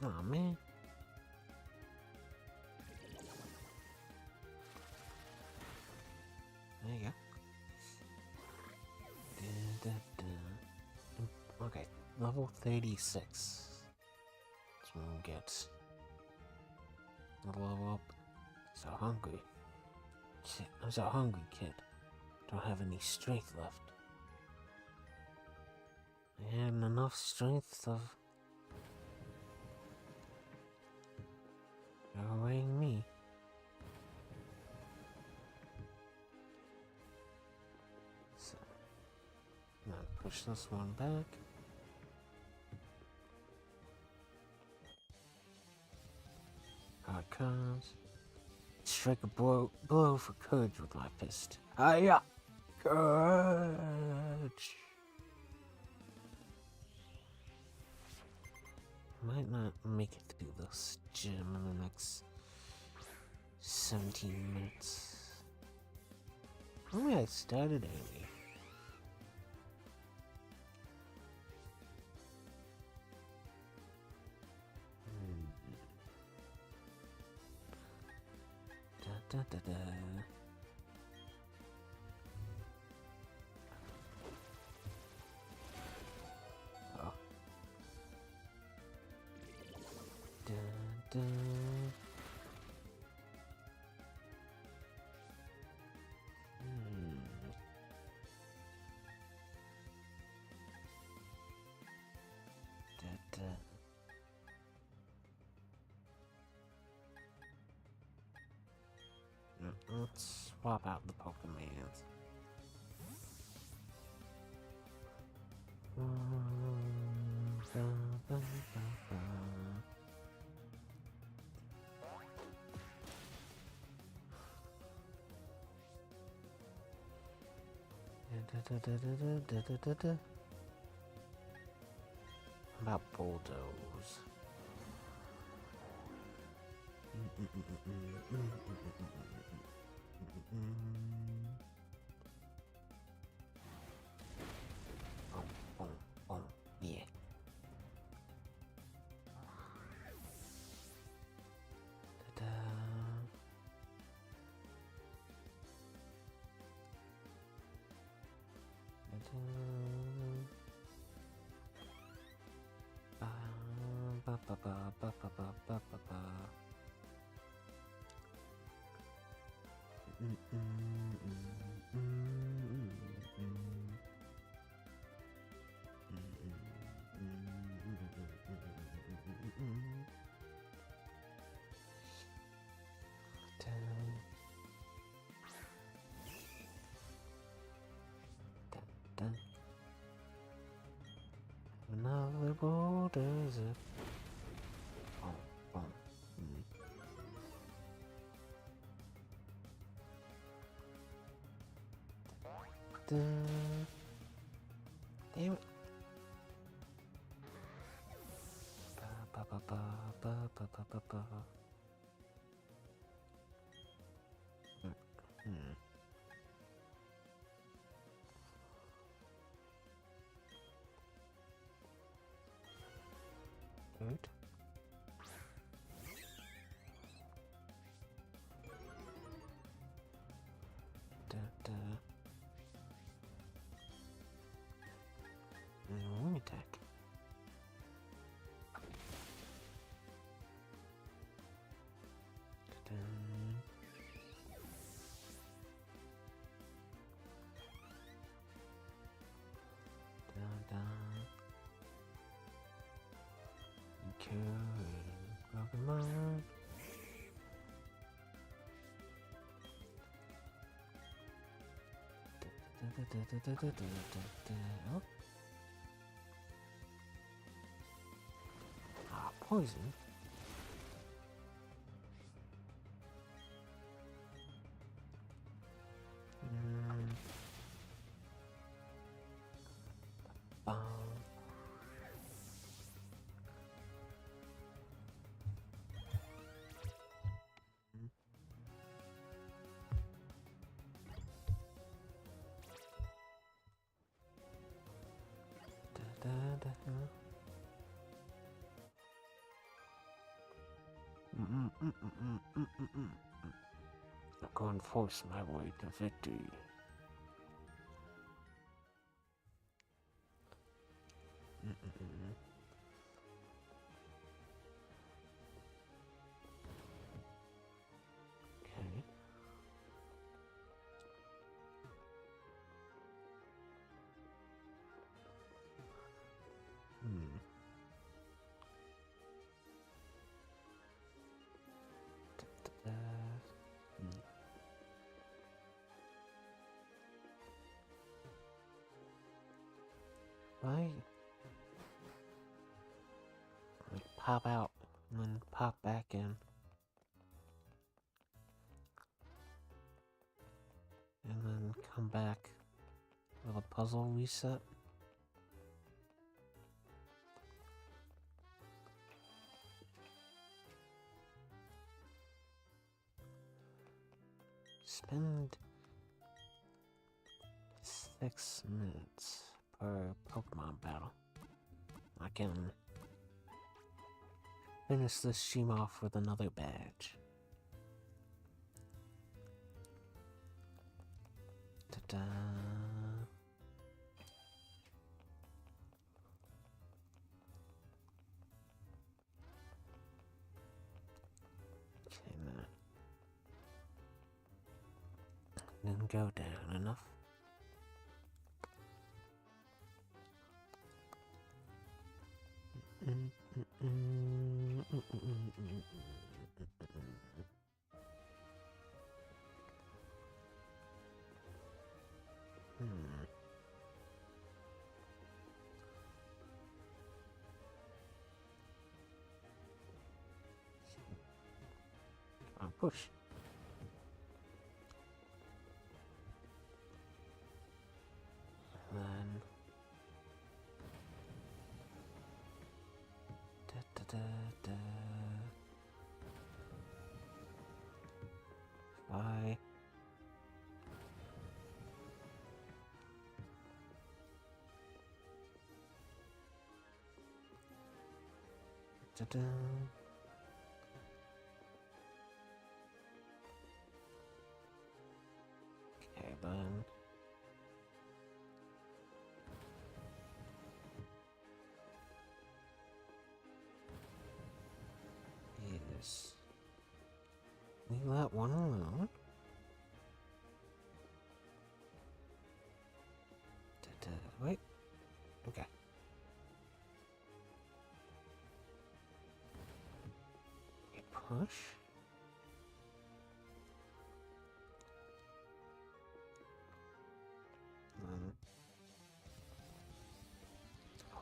Oh man. There you go. Okay, level 36. That's when we'll get a level up. So hungry. Shit, I'm so hungry, kid. Don't have any strength left. I had enough strength of outweighing me. So, now push this one back. Hard cards. Strike a blow for courage with my fist. Hiya! Courage! Might not make it through this gym in the next 17 minutes. Only I started early. Da da da. Oh. Da da. Da da. Let's swap out the Pokemons. How about bulldoze? Oh, yeah. Ta-da. Ba ba ba ba ba ba ba ba ba. Another bulldozer. Oh. Damn it. Ba ba ba ba ba ba ba ba. Good. Wing attack. Pokémon. Oh. Ah, poison. I'm going to force my way to victory. Okay. Right? Like pop out and then pop back in. And then come back with a puzzle reset. Spend 6 minutes per Pokemon battle. I can finish this stream off with another badge. Ta-da! Okay, man. Didn't go down enough. Push. da. Bye. Da-da. Okay, then. Yes. Leave that one alone. Da-da. Wait. Okay. You push.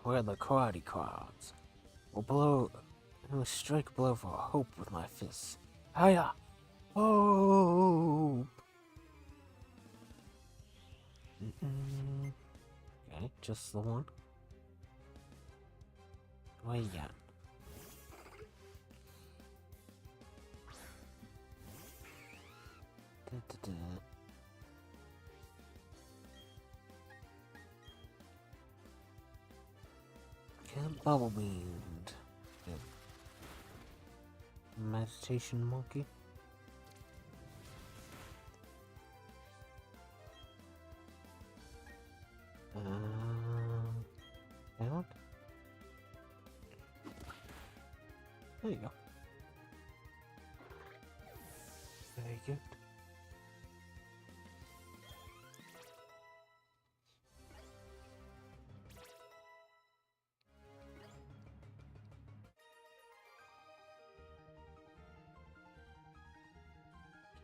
Where the karate crowds will strike a blow for hope with my fists. Hiya! Hope! Okay, just the one. What you got? Da-da-da. Can't bubble beamed. Good. Meditation monkey. Down. There you go. Very good.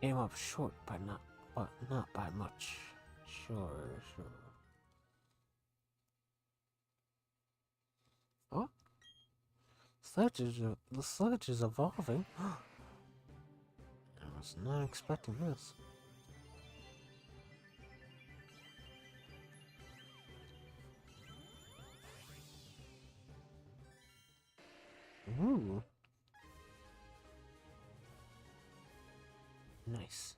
Came up short, but not by much. Sure. Oh, the sludge is evolving. I was not expecting this. Ooh. Nice.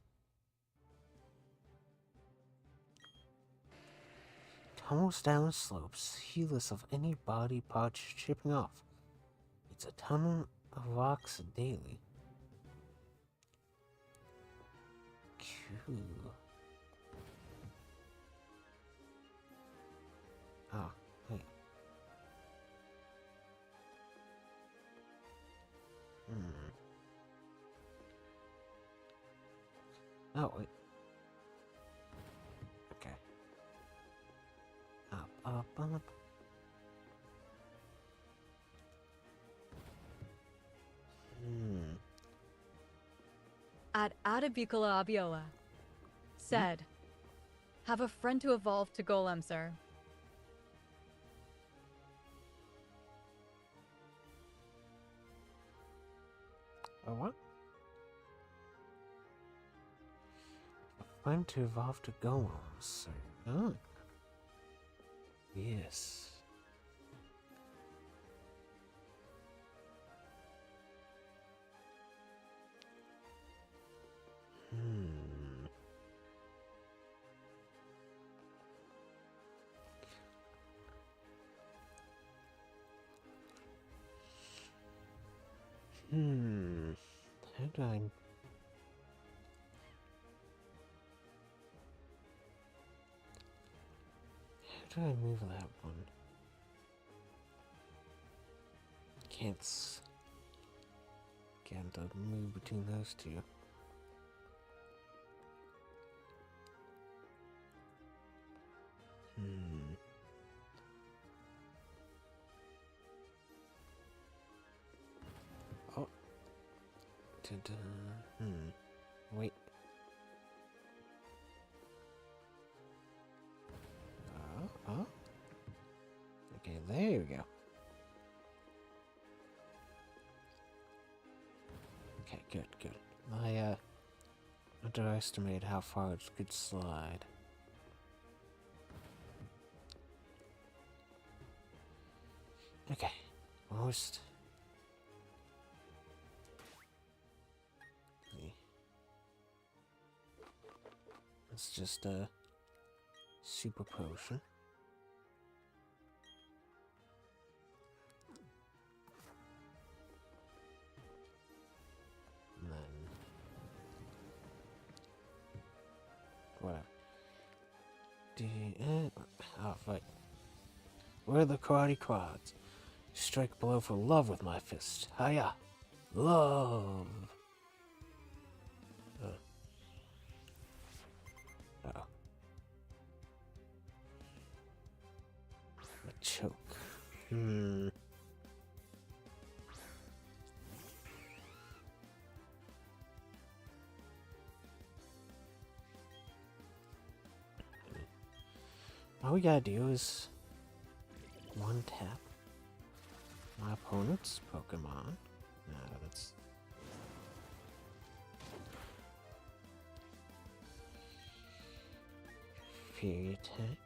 Tumbles down slopes, heedless of any body parts chipping off. It's a ton of rocks daily. Cool. Oh, wait. Oh, wait. Okay. Up. At Adabicula Abiola. Said, have a friend to evolve to Golem, sir. A what? A friend to evolve to Golem, sir. Oh. Yes. How do I move that one? Can't move between those two. Oh. Wait. Oh. Okay, there we go. Okay, good. I underestimated how far it could slide. Okay, almost It's just a super potion. And then whatever. Oh, fight. We're the karate quads. Strike blow for love with my fist. Hiya! Love! Uh-oh. A choke. All we gotta do is one tap my opponent's Pokemon. No, that's Fury attack.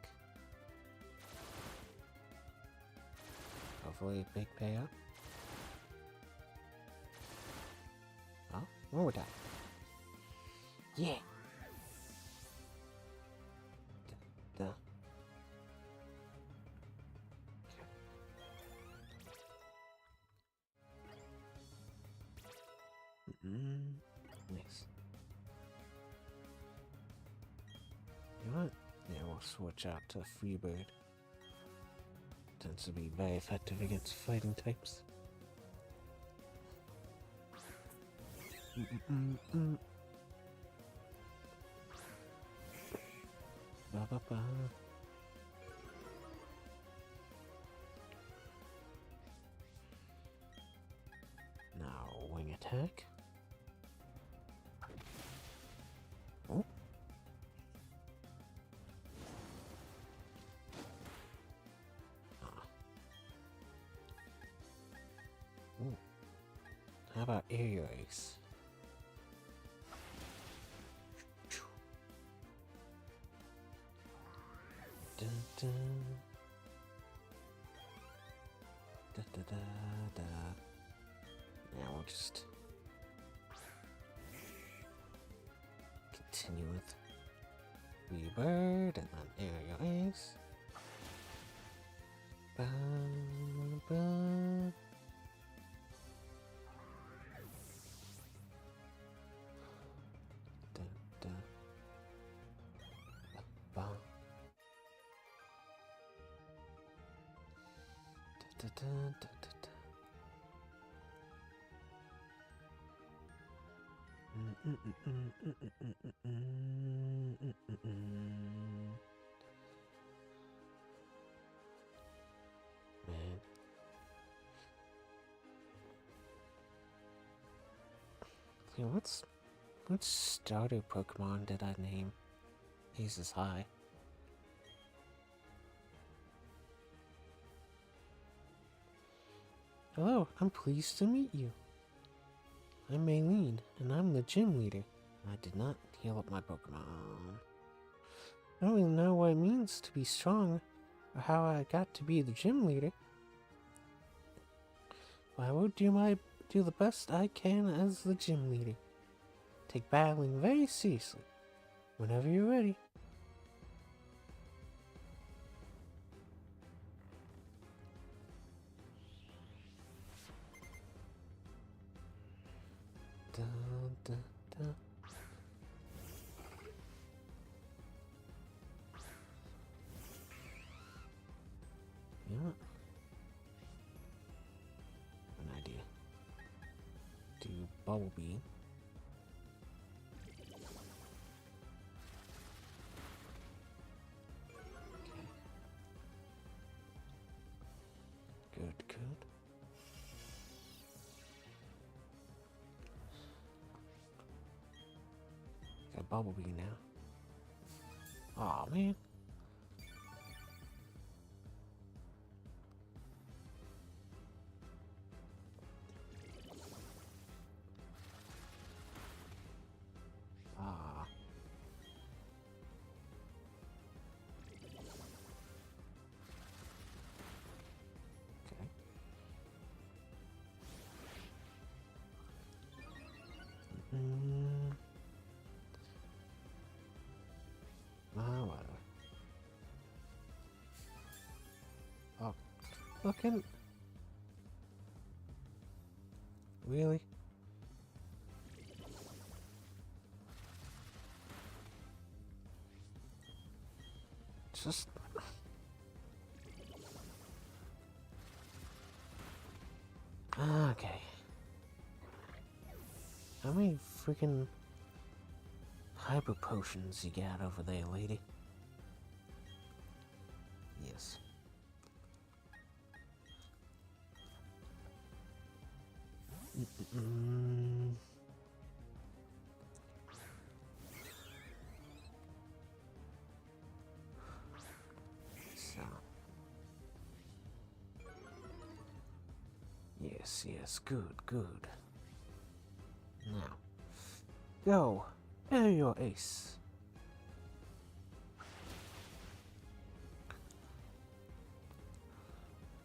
Hopefully a big payout. Oh, one more time. Yeah. Duh. Nice. You know what? Yeah, we'll switch out to Freebird. Tends to be very effective against fighting types. Ba-ba-ba. Now, wing attack. Oh. Ooh. How about aerial ace? Dun, dun. Da, da, da, da. Now we'll just continue with Rebird and then aerial ace. Ba, ba. Da, da. Ba, ba. Da, da, da, da, da. Man. Yeah, what starter Pokemon did I name? He's as high. Hello, I'm pleased to meet you. I'm Maylene, and I'm the gym leader. I did not heal up my Pokemon. I don't even know what it means to be strong, or how I got to be the gym leader. But I will do the best I can as the gym leader. Take battling very seriously. Whenever you're ready. Dun, dun, dun. You know what? An idea. Do Bubble Beam. Okay. Good. Got Bubble Beam now. Aw, man. Ah. Okay. fucking... Really? Just... Okay. How many freaking hyper potions you got over there, lady? Yes. So. Yes, yes, good, good. Now, go. Air your ace.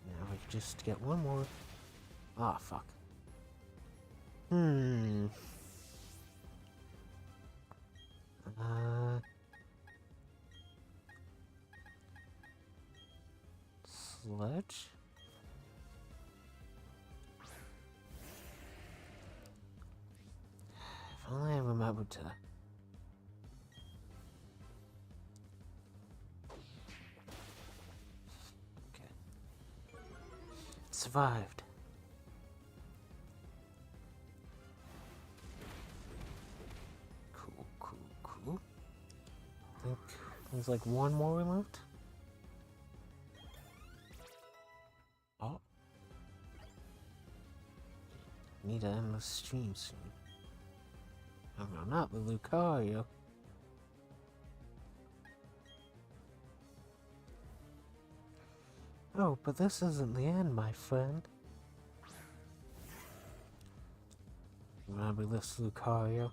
Now we just get one more. Ah, fuck. Sledge? If only I remembered to... Okay. Survived. Cool, cool, cool. I think there's like one more left. Oh. Need to end the stream soon. Oh no, not the Lucario. Oh, but this isn't the end, my friend. Remember this, Lucario?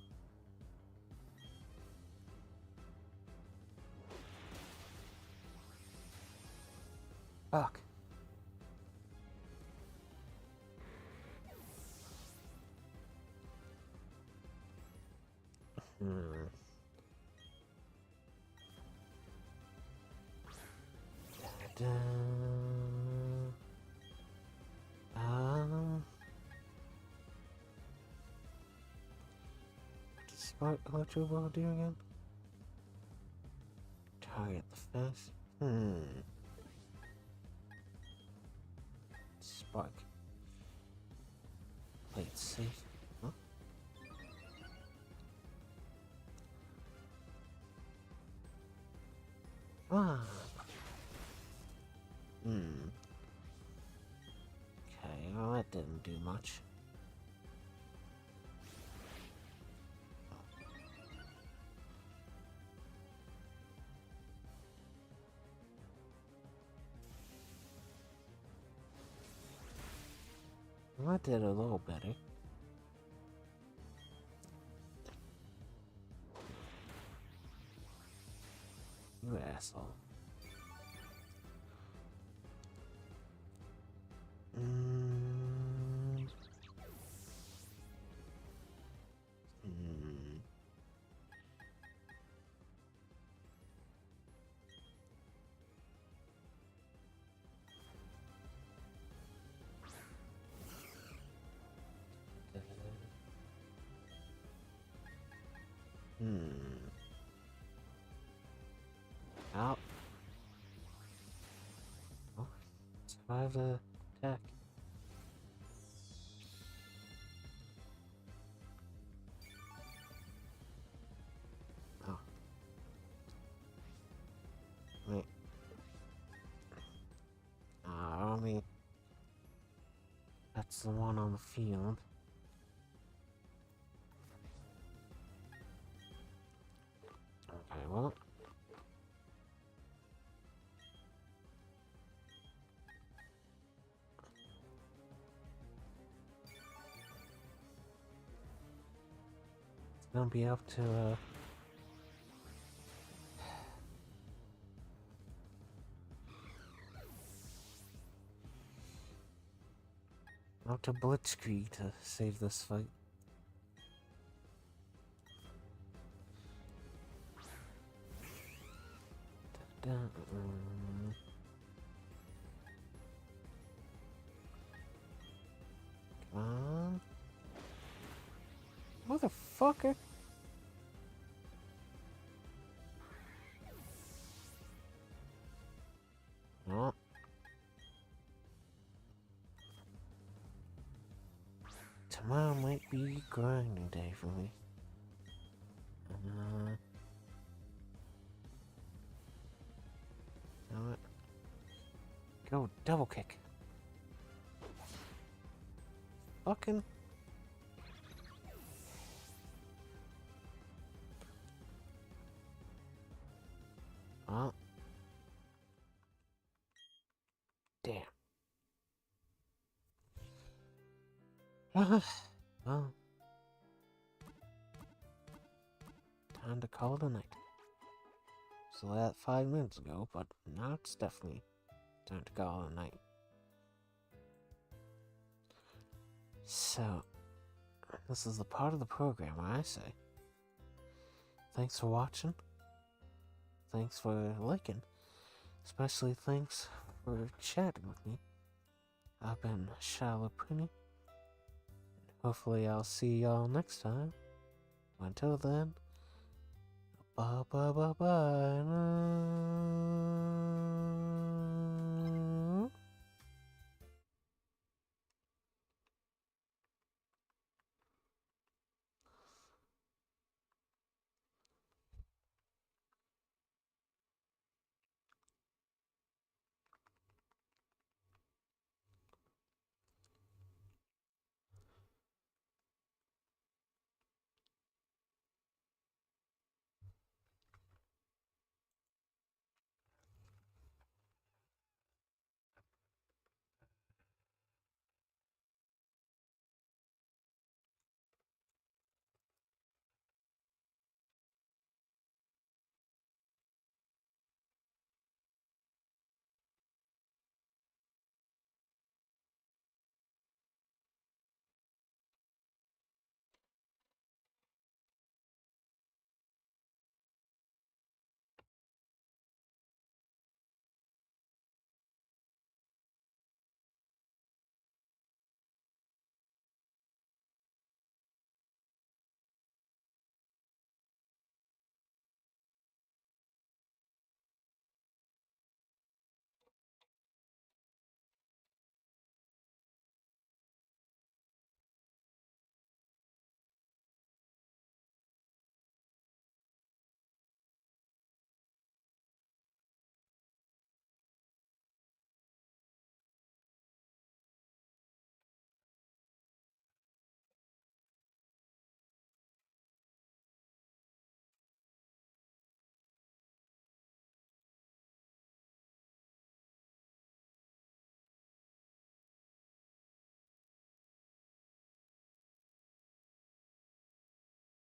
Fuck. Da-da. What Electro Ball do again? Target the fence. Spark. Play it safe. Huh? Ah. Okay, well that didn't do much. Well, that did a little better. You asshole. Out. Oh, survive the attack. Oh. Wait. I mean, that's the one on the field. Okay, well. It's gonna be up to, up to Blitzkrieg to save this fight. Motherfucker. Oh. Tomorrow might be grinding day for me. You know what? Go double kick. Fucking. Oh. Damn. Well. Time to call it a night. So that 5 minutes ago, but now it's definitely time to call it a night. So, this is the part of the program where I say, thanks for watching. Thanks for liking. Especially thanks for chatting with me. I've been Shala. Hopefully I'll see y'all next time. Until then, bye.